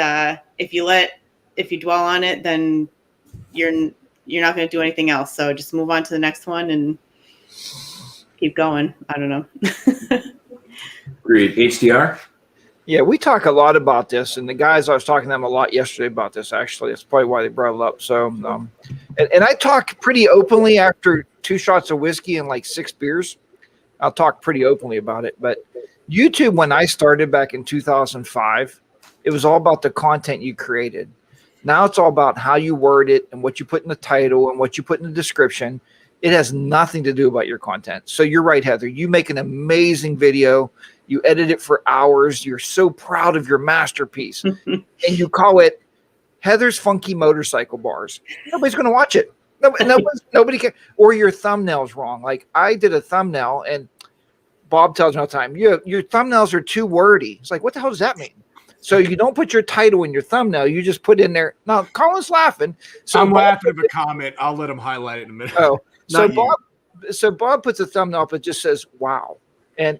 if you dwell on it, then you're not going to do anything else. So just move on to the next one and keep going. I don't know. Agreed. HDR? Yeah, we talk a lot about this, and the guys, I was talking to them a lot yesterday about this, actually. That's probably why they brought it up. So, and I talk pretty openly after 2 shots of whiskey and like 6 beers. I'll talk pretty openly about it. But YouTube, when I started back in 2005, it was all about the content you created. Now it's all about how you word it and what you put in the title and what you put in the description. It has nothing to do about your content. So you're right, Heather. You make an amazing video. You edit it for hours. You're so proud of your masterpiece. And you call it Heather's Funky Motorcycle Bars. Nobody's going to watch it. Nobody can. Or your thumbnail's wrong. Like I did a thumbnail, and Bob tells me all the time, your thumbnails are too wordy. It's like, what the hell does that mean? So you don't put your title in your thumbnail. You just put in there. Now, Colin's laughing. So I'm laughing at the comment. I'll let him highlight it in a minute. Oh, so Bob puts a thumbnail up. It just says, wow. And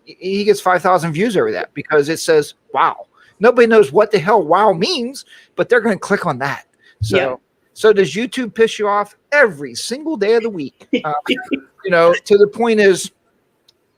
he gets 5,000 views over that because it says, wow. Nobody knows what the hell wow means, but they're going to click on that. So does YouTube piss you off every single day of the week? To the point is,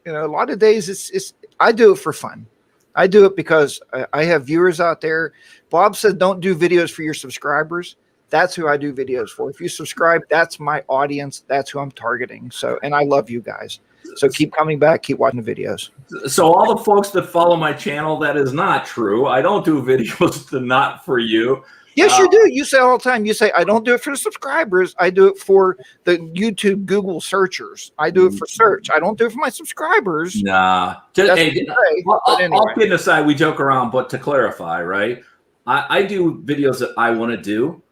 a lot of days I do it for fun. I do it because I have viewers out there. Bob said, don't do videos for your subscribers. That's who I do videos for. If you subscribe, that's my audience. That's who I'm targeting. So, and I love you guys. So keep coming back, keep watching the videos. So all the folks that follow my channel, that is not true. I don't do videos not for you. Yes, you do. You say all the time. You say, I don't do it for the subscribers. I do it for the YouTube, Google searchers. I do it for search. I don't do it for my subscribers. Nah. All kidding aside, we joke around, but to clarify, right? I do videos that I want to do.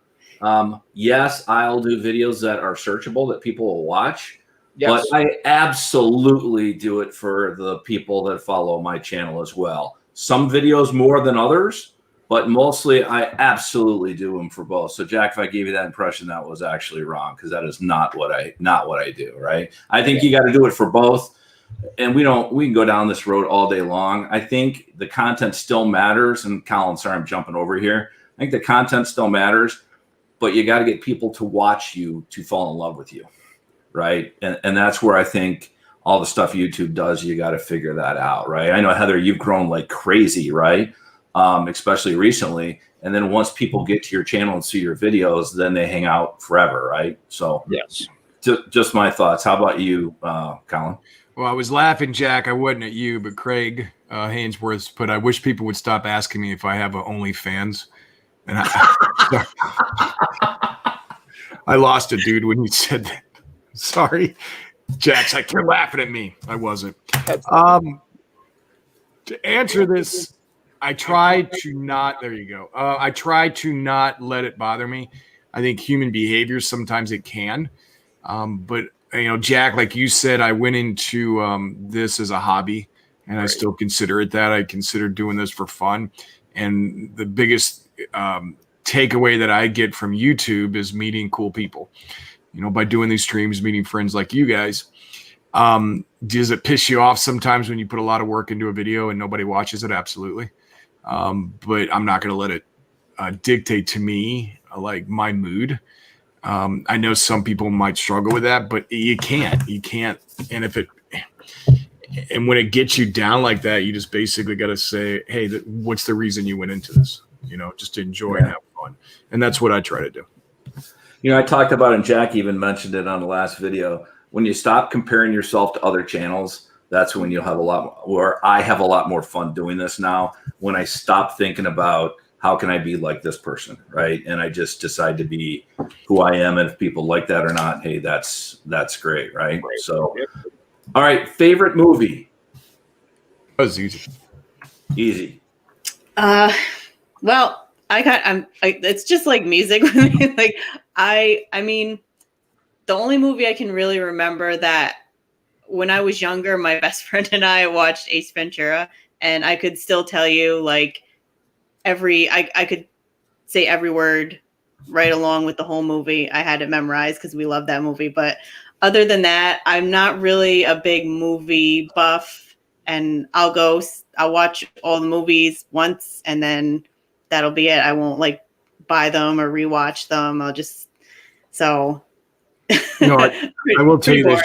Yes, I'll do videos that are searchable that people will watch. Yes. But I absolutely do it for the people that follow my channel as well. Some videos more than others. But mostly, I absolutely do them for both. So, Jack, if I gave you that impression, that was actually wrong because that is not what I do. Right? I think you got to do it for both, and we can go down this road all day long. I think the content still matters. And Colin, sorry, I'm jumping over here. I think the content still matters, but you got to get people to watch you to fall in love with you, right? And that's where I think all the stuff YouTube does, you got to figure that out, right? I know, Heather, you've grown like crazy, right? Especially recently. And then once people get to your channel and see your videos, then they hang out forever, right? So yes, just my thoughts. How about you, Colin? Well, I was laughing, Jack. I wasn't at you, but Craig Hainsworth put, I wish people would stop asking me if I have a OnlyFans. And I lost a dude when he said that. Sorry. Jack's like, you're laughing at me. I wasn't. To answer this, I try to not, there you go. I try to not let it bother me. I think human behavior, sometimes it can. But, Jack, like you said, I went into this as a hobby, and I still consider it that. I consider doing this for fun. And the biggest takeaway that I get from YouTube is meeting cool people. By doing these streams, meeting friends like you guys. Does it piss you off sometimes when you put a lot of work into a video and nobody watches it? Absolutely. But I'm not going to let it dictate to me like my mood. I know some people might struggle with that, but you can't. And when it gets you down like that, you just basically got to say, hey, what's the reason you went into this? Just to enjoy and have fun. And that's what I try to do. I talked about it, and Jack even mentioned it on the last video. When you stop comparing yourself to other channels, that's when you'll have I have a lot more fun doing this now. When I stop thinking about how can I be like this person, right? And I just decide to be who I am. And if people like that or not, hey, that's great, right? So, all right, favorite movie? That was easy. Easy. Well, it's just like music with me. Like I mean, the only movie I can really remember that when I was younger, my best friend and I watched Ace Ventura, and I could still tell you like I could say every word right along with the whole movie. I had it memorized because we love that movie. But other than that, I'm not really a big movie buff, and I'll watch all the movies once and then that'll be it. I won't like buy them or rewatch them. I'll just, so. I will tell you this.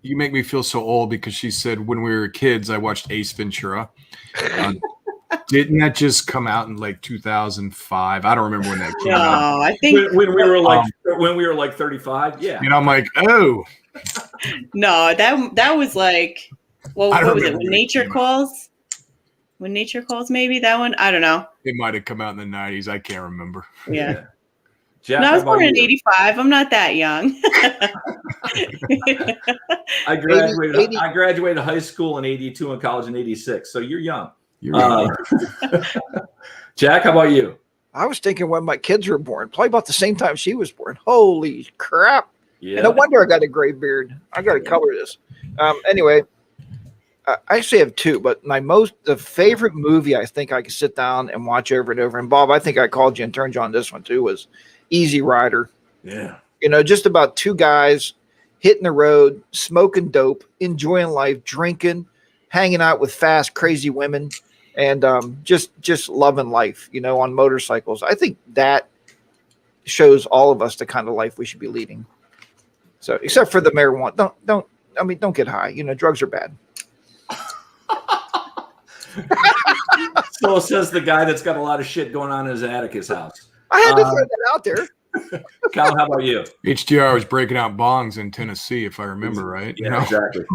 You make me feel so old because she said when we were kids, I watched Ace Ventura. Didn't that just come out in like 2005? I don't remember when that came out. No, I think when we were like 35. Yeah. And I'm like, oh. No, that was like, what was it? When Nature Calls? When Nature Calls, maybe that one? I don't know. It might have come out in the 90s. I can't remember. Yeah. Jack, no, I was born in 85. I'm not that young. I graduated high school in 82 and college in 86. So you're young. Jack, how about you? I was thinking when my kids were born, probably about the same time she was born. Holy crap. Yeah. No wonder I got a gray beard. I got to cover this. Anyway, I actually have two, but the favorite movie I think I could sit down and watch over and over. And Bob, I think I called you and turned you on this one too, was Easy Rider. Yeah. Just about two guys hitting the road, smoking dope, enjoying life, drinking, hanging out with fast, crazy women, and just loving life, on motorcycles. I think that shows all of us the kind of life we should be leading. So, except for the marijuana, don't get high. Drugs are bad. So says the guy that's got a lot of shit going on in his attic, his house. I had to throw that out there. Colin, how about you? HDR was breaking out bongs in Tennessee, if I remember right. Yeah, exactly.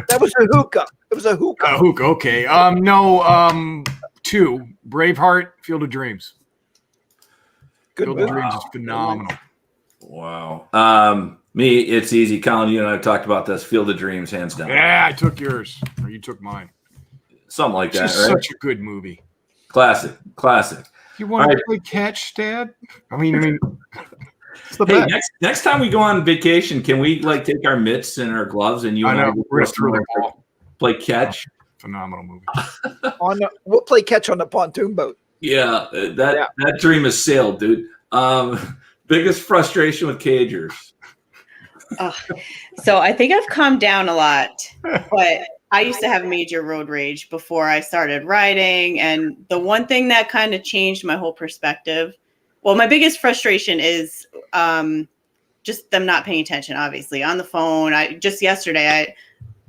That was a hookah. It was a hookah. Hookah. Okay. No. 2. Braveheart. Field of Dreams. Good Field movie. of Dreams is phenomenal. Wow. Me, it's easy. Colin, you and I have talked about this. Field of Dreams, hands down. Yeah, I took yours, or you took mine. Something like It's that, just right? such a good movie. Classic. You want to All play catch, Dad? I mean, it's the Hey, best. next time we go on vacation, can we like take our mitts and our gloves and you I and I know. will We're gonna throw the ball. play catch? Phenomenal movie. We'll play catch on the pontoon boat. Yeah, that dream has sailed, dude. Biggest frustration with cagers. So I think I've calmed down a lot, but I used to have major road rage before I started riding. And the one thing that kind of changed my whole perspective, well, my biggest frustration is just them not paying attention, obviously, on the phone. Just yesterday,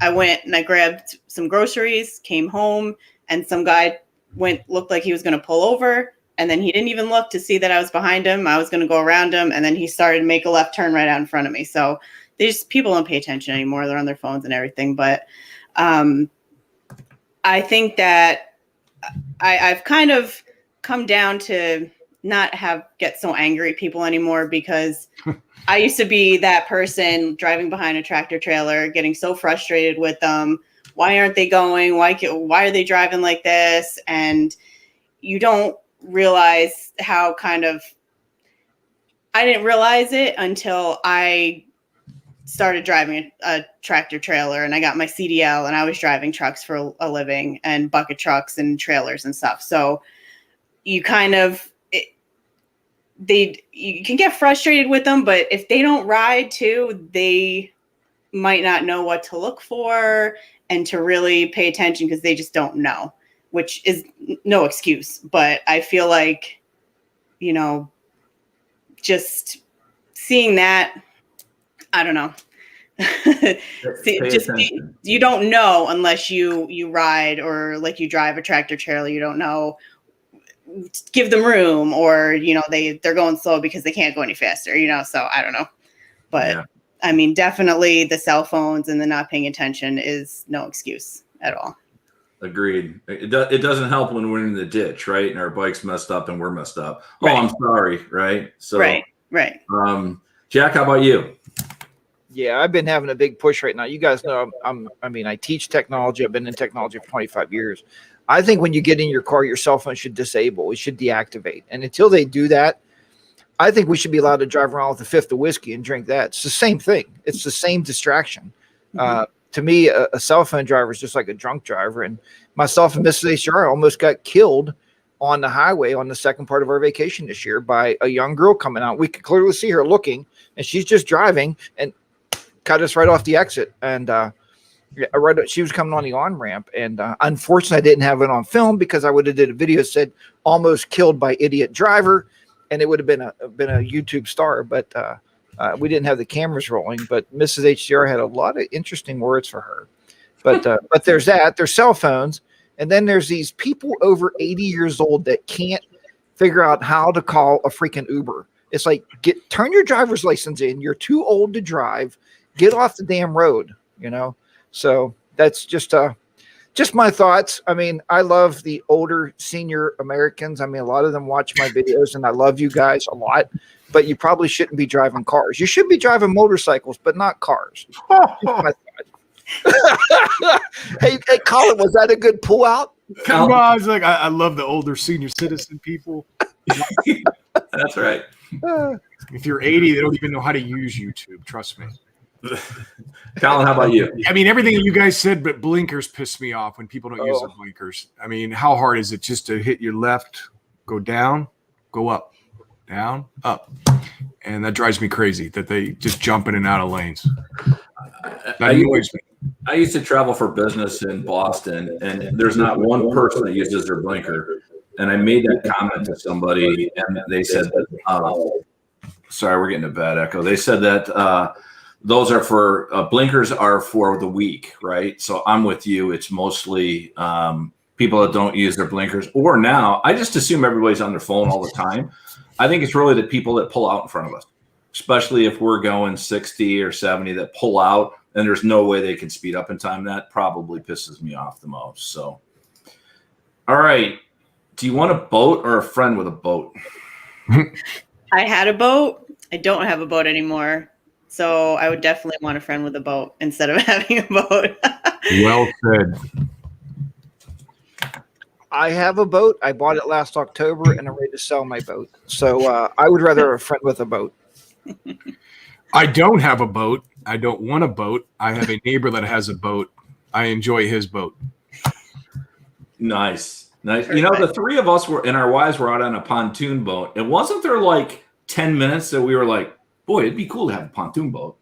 I went and I grabbed some groceries, came home, and some guy looked like he was going to pull over. And then he didn't even look to see that I was behind him. I was going to go around him. And then he started to make a left turn right out in front of me. So people don't pay attention anymore. They're on their phones and everything. But I think that I've kind of come down to not get so angry at people anymore, because I used to be that person driving behind a tractor trailer, getting so frustrated with them. Why aren't they going? Why are they driving like this? And you don't realize how I didn't realize it until I started driving a tractor trailer and I got my CDL and I was driving trucks for a living, and bucket trucks and trailers and stuff. So you you can get frustrated with them, but if they don't ride too, they might not know what to look for and to really pay attention, because they just don't know, which is no excuse. But I feel like, just seeing that, I don't know. You don't know unless you ride, or like you drive a tractor trailer. You don't know. Give them room, or they're going slow because they can't go any faster. So I don't know. But yeah. I mean, definitely the cell phones and the not paying attention is no excuse at all. Agreed. It doesn't help when we're in the ditch, right? And our bike's messed up and we're messed up. Right. Oh, I'm sorry, right? So right. Jack, how about you? Yeah, I've been having a big push right now. You guys know I teach technology. I've been in technology for 25 years. I think when you get in your car, your cell phone should disable. It should deactivate. And until they do that, I think we should be allowed to drive around with a fifth of whiskey and drink that. It's the same thing. It's the same distraction. Mm-hmm. To me, a cell phone driver is just like a drunk driver. And myself and Mrs. HR almost got killed on the highway on the second part of our vacation this year by a young girl coming out. We could clearly see her looking, and she's just driving and cut us right off the exit. And she was coming on the on-ramp. And unfortunately, I didn't have it on film, because I would have did a video that said almost killed by idiot driver, and it would have been a YouTube star. But we didn't have the cameras rolling. But Mrs. HDR had a lot of interesting words for her. But there's that. There's cell phones. And then there's these people over 80 years old that can't figure out how to call a freaking Uber. It's like, turn your driver's license in. You're too old to drive. Get off the damn road, So that's just my thoughts. I mean, I love the older senior Americans. I mean, a lot of them watch my videos, and I love you guys a lot. But you probably shouldn't be driving cars. You should be driving motorcycles, but not cars. Hey, Colin, was that a good pull out? Well, I was like, I love the older senior citizen people. That's right. If you're 80, they don't even know how to use YouTube. Trust me. Colin, how about you? I mean, everything that you guys said, but blinkers piss me off when people don't use their blinkers. I mean, how hard is it just to hit your left, go down, go up, down, up? And that drives me crazy that they just jump in and out of lanes. That annoys me. I used to travel for business in Boston, and there's not one person that uses their blinker. And I made that comment to somebody, and they said that, sorry, we're getting a bad echo. They said that those are for blinkers are for the weak, right? So I'm with you. It's mostly people that don't use their blinkers. Or now, I just assume everybody's on their phone all the time. I think it's really the people that pull out in front of us, especially if we're going 60 or 70 that pull out and there's no way they can speed up in time. That probably pisses me off the most. So, all right. Do you want a boat or a friend with a boat? I had a boat. I don't have a boat anymore. So I would definitely want a friend with a boat instead of having a boat. Well said. I have a boat. I bought it last October, and I'm ready to sell my boat. So I would rather have a friend with a boat. I don't have a boat. I don't want a boat. I have a neighbor that has a boat. I enjoy his boat. Nice. You know, the three of us were and our wives were out on a pontoon boat. And wasn't there like 10 minutes that we were like, boy, it'd be cool to have a pontoon boat.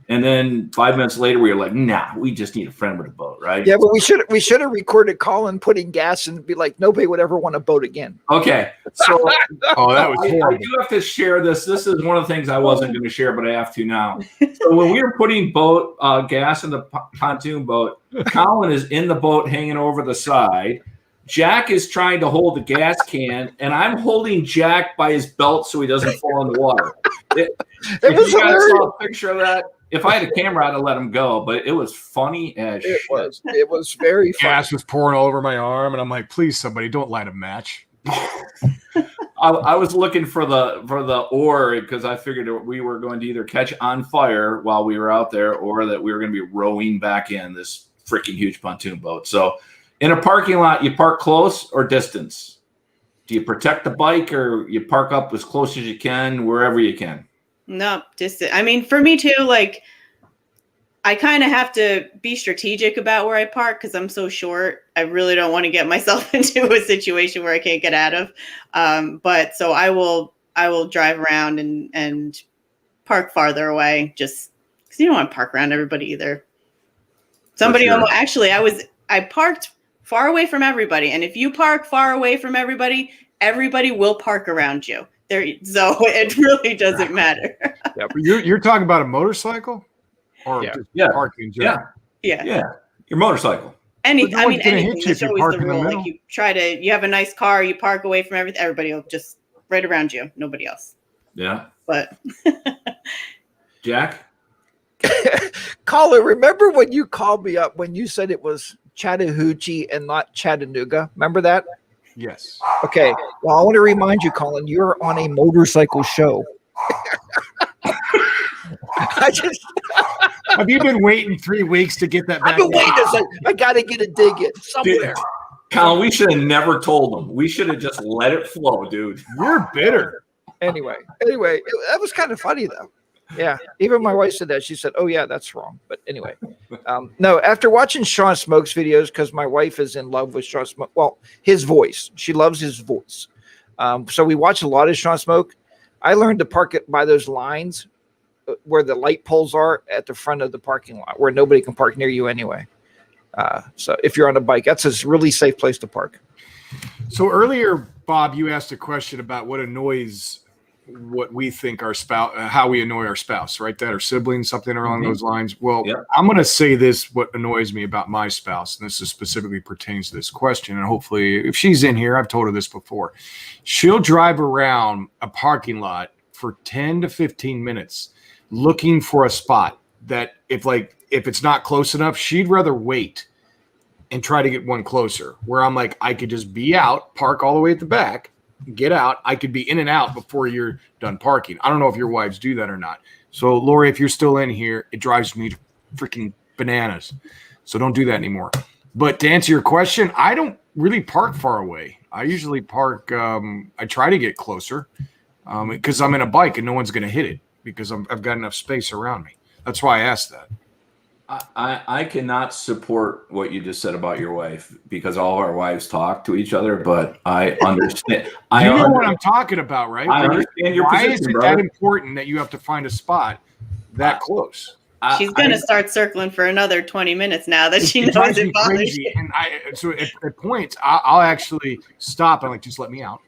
And then 5 minutes later, we were like, nah, we just need a friend with a boat, right? Yeah, but we should have recorded Colin putting gas and be like, nobody would ever want a boat again. Okay. So Oh, that was I horrible. do have to share this. This is one of the things I wasn't going to share, but I have to now. So when we were putting boat gas in the pontoon boat, Colin is in the boat hanging over the side. Jack is trying to hold the gas can, and I'm holding Jack by his belt so he doesn't fall in the water. If you guys saw a picture of that, if I had a camera, I'd have let him go, but it was funny as shit. It was very funny. Gas was pouring all over my arm, and I'm like, please, somebody, don't light a match. I was looking for the oar because I figured we were going to either catch on fire while we were out there or that we were going to be rowing back in this freaking huge pontoon boat. So in a parking lot, you park close or distance? Do you protect the bike or you park up as close as you can, wherever you can? No, just, I mean, for me too, like, I kind of have to be strategic about where I park because I'm so short. I really don't want to get myself into a situation where I can't get out of. But so I will drive around and park farther away, just because you don't want to park around everybody either. Somebody sure. Actually, I parked far away from everybody, and if you park far away from everybody will park around you. So it really doesn't matter. Yeah. You're talking about a motorcycle? Or just parking in general? Yeah. Your motorcycle. But no one's gonna Anything. hit you if That's you always park the in the rule. middle. Like you have a nice car, you park away from everything. Everybody will just right around you. Nobody else. Yeah. But Jack? Colin, remember when you called me up when you said it was Chattahoochee and not Chattanooga? Remember that? Yes. Okay. Well, I want to remind you, Colin, you're on a motorcycle show. Have you been waiting 3 weeks to get that back? I've been waiting. It's like, I got to get a dig in somewhere. Colin, we should have never told them. We should have just let it flow, dude. You're bitter. Anyway, that was kind of funny though. Yeah, even my wife said that. She said, "Oh yeah, that's wrong." But anyway, no. After watching Sean Smoke's videos, because my wife is in love with Sean Smoke. Well, his voice. She loves his voice. So we watch a lot of Sean Smoke. I learned to park it by those lines where the light poles are at the front of the parking lot, where nobody can park near you anyway. So if you're on a bike, that's a really safe place to park. So earlier, Bob, you asked a question about what annoys what we think our spouse, how we annoy our spouse, right? That or siblings, something along those lines. Well, I'm going to say this, what annoys me about my spouse, and this is specifically pertains to this question. And hopefully if she's in here, I've told her this before, she'll drive around a parking lot for 10 to 15 minutes looking for a spot that if it's not close enough, she'd rather wait and try to get one closer, where I'm like, I could just be out, park all the way at the back, get out. I could be in and out before you're done parking. I don't know if your wives do that or not. So, Lori, if you're still in here, it drives me to freaking bananas. So don't do that anymore. But to answer your question, I don't really park far away. I usually park, I try to get closer because I'm in a bike and no one's going to hit it because I've got enough space around me. That's why I asked that. I cannot support what you just said about your wife because all of our wives talk to each other, but I understand. You know what I'm talking about, right? I understand your Why position, is it brother. that important that you have to find a spot that close? she's going to start circling for another 20 minutes now that she knows drives me it bothers crazy. you. And so at points, I'll actually stop. I'm like, just let me out.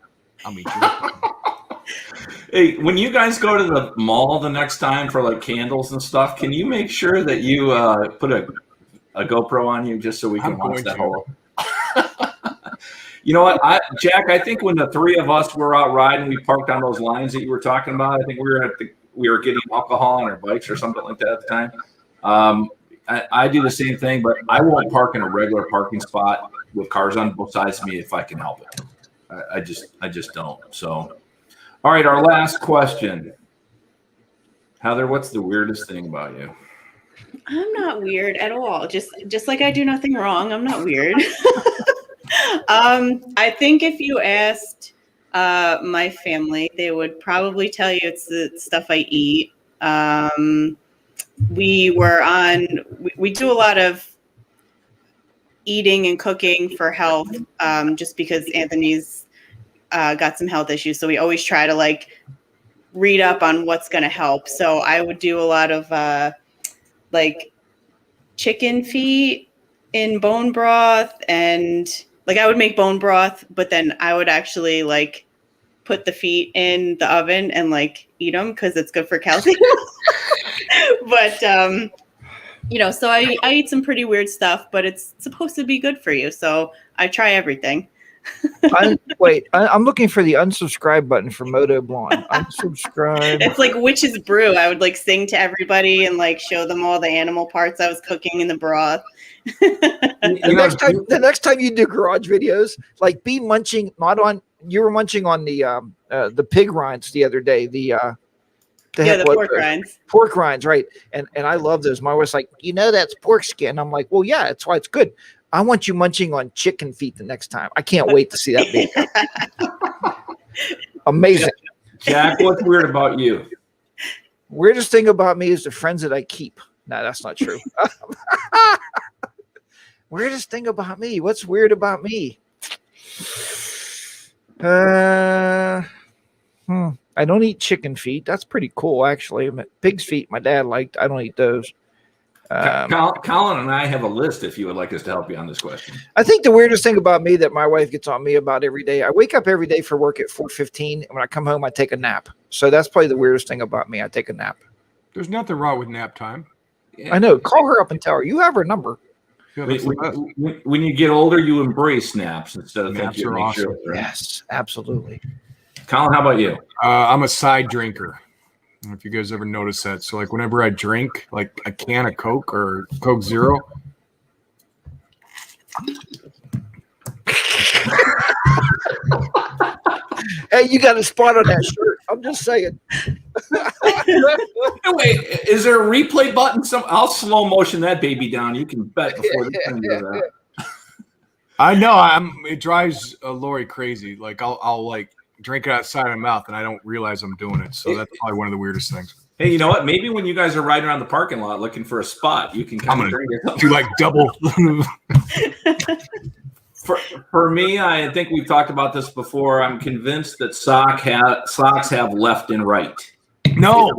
I'll meet you. Hey, when you guys go to the mall the next time for like candles and stuff, can you make sure that you put a GoPro on you just so we can I'm watch going that to. whole? You know what, Jack? I think when the three of us were out riding, we parked on those lines that you were talking about. I think we were getting alcohol on our bikes or something like that at the time. I do the same thing, but I won't park in a regular parking spot with cars on both sides of me if I can help it. I just don't. So, all right, our last question. Heather, what's the weirdest thing about you? I'm not weird at all. Just like I do nothing wrong, I'm not weird. I think if you asked my family, they would probably tell you it's the stuff I eat. We do a lot of eating and cooking for health, just because Anthony's got some health issues. So we always try to like read up on what's going to help. So I would do a lot of like chicken feet in bone broth, and like I would make bone broth, but then I would actually like put the feet in the oven and like eat them because it's good for calcium. But so I eat some pretty weird stuff, but it's supposed to be good for you, so I try everything. I'm looking for the unsubscribe button for Moto Blonde. Unsubscribe. It's like witch's brew. I would like sing to everybody and like show them all the animal parts I was cooking in the broth. The next time you do garage videos, like be munching you were munching on the pig rinds the other day. The pork rinds. Pork rinds, right? And I love those. My wife's like, that's pork skin. I'm like, well, yeah, that's why it's good. I want you munching on chicken feet the next time. I can't wait to see that video. Amazing. Jack, what's weird about you? Weirdest thing about me is the friends that I keep. No, that's not true. Weirdest thing about me. What's weird about me? I don't eat chicken feet. That's pretty cool, actually. Pig's feet, my dad liked. I don't eat those. Colin and I have a list if you would like us to help you on this question. I think the weirdest thing about me that my wife gets on me about every day, I wake up every day for work at 4:15, and when I come home, I take a nap. So that's probably the weirdest thing about me. I take a nap. There's nothing wrong with nap time. Yeah. I know. Call her up and tell her. You have her number. Yeah, when you get older, you embrace naps instead of naps thinking are awesome. Sure, right? Yes, absolutely. Colin, how about you? I'm a side drinker. I don't know if you guys ever notice that. So like whenever I drink like a can of Coke or Coke Zero. Hey, you got a spot on that shirt. I'm just saying. Wait, is there a replay button? I'll slow motion that baby down. You can bet before this thing goes out. I know it drives Lori crazy. Like I'll like drink it outside of my mouth and I don't realize I'm doing it. So that's probably one of the weirdest things. Hey, you know what? Maybe when you guys are riding around the parking lot looking for a spot, you can kind of drink it. Do like double. For me, I think we've talked about this before. I'm convinced that socks have left and right. No.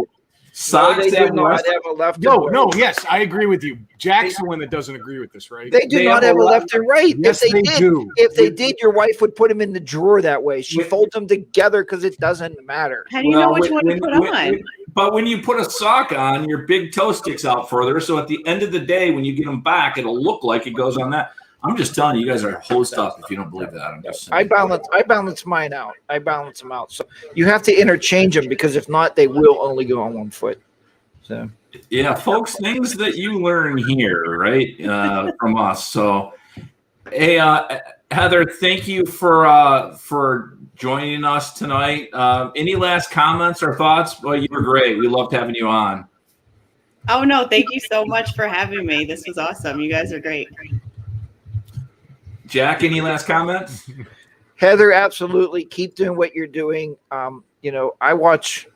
Socks have a left. No, yes, I agree with you. Jack's the one that doesn't agree with this, right? They do not have a left and right. Yes, if they do. If they did, your wife would put them in the drawer that way. She folds them together because it doesn't matter. How do you know which one to put on? But when you put a sock on, your big toe sticks out further. So at the end of the day, when you get them back, it'll look like it goes on that. I'm just telling you, you guys are hosed up if you don't believe that. I'm just saying. I balance mine out. I balance them out. So you have to interchange them because if not, they will only go on one foot. So yeah, folks, things that you learn here, right, from us. So, hey, Heather, thank you for joining us tonight. Any last comments or thoughts? Well, you were great. We loved having you on. Oh no, thank you so much for having me. This was awesome. You guys are great. Jack, any last comments? Heather, absolutely. Keep doing what you're doing. I watch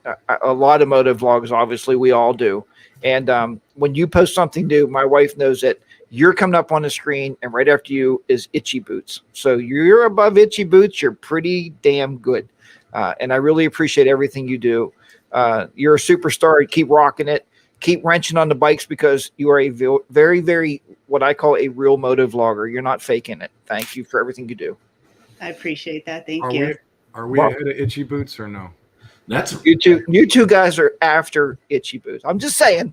a lot of moto vlogs. Obviously, we all do. And when you post something new, my wife knows that you're coming up on the screen, and right after you is Itchy Boots. So you're above Itchy Boots. You're pretty damn good. And I really appreciate everything you do. You're a superstar. Keep rocking it. Keep wrenching on the bikes because you are a very, very, what I call a real moto vlogger. You're not faking it. Thank you for everything you do. I appreciate that. Thank you. Are we ahead of Itchy Boots or no? That's you two guys are after Itchy Boots. I'm just saying.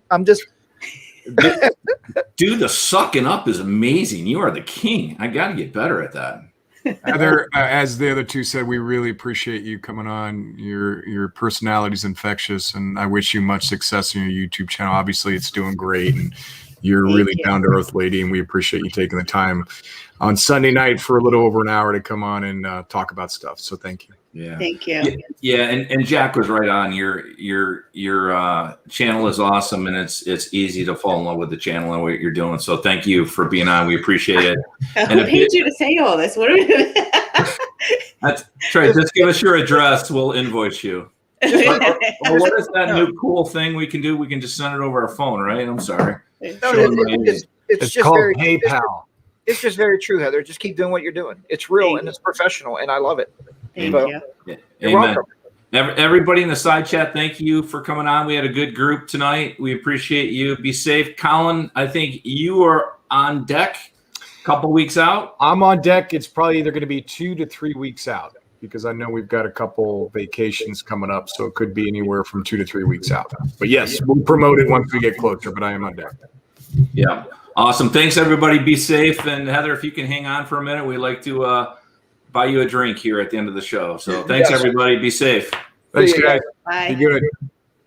Dude, the sucking up is amazing. You are the king. I got to get better at that. Heather, as the other two said, we really appreciate you coming on. Your personality is infectious, and I wish you much success in your YouTube channel. Obviously, it's doing great, and you're a really down to earth lady, and we appreciate you taking the time on Sunday night for a little over an hour to come on and talk about stuff. So thank you. Yeah. Thank you. Yeah, and Jack was right on. Your channel is awesome, and it's easy to fall in love with the channel and what you're doing. So thank you for being on. We appreciate it. Who paid you to say all this? What are we That's right. Just give us your address. We'll invoice you. Or what is that new cool thing we can do? We can just send it over our phone, right? I'm sorry. No, Sure. it's just called very PayPal. It's just very true, Heather. Just keep doing what you're doing. It's real and it's professional, and I love it. Thank So, you. You're Amen. welcome. Everybody in the side chat, thank you for coming on. We had a good group tonight. We appreciate you. Be safe. Colin, I think you are on deck a couple weeks out. I'm on deck. It's probably either going to be 2 to 3 weeks out because I know we've got a couple vacations coming up, so it could be anywhere from 2 to 3 weeks out. But yes, we'll promote it once we get closer, but I am on deck. Yeah. Awesome. Thanks, everybody. Be safe. And Heather, if you can hang on for a minute, we'd like to buy you a drink here at the end of the show. So thanks, everybody. Be safe. Thanks, guys. Bye. Be good.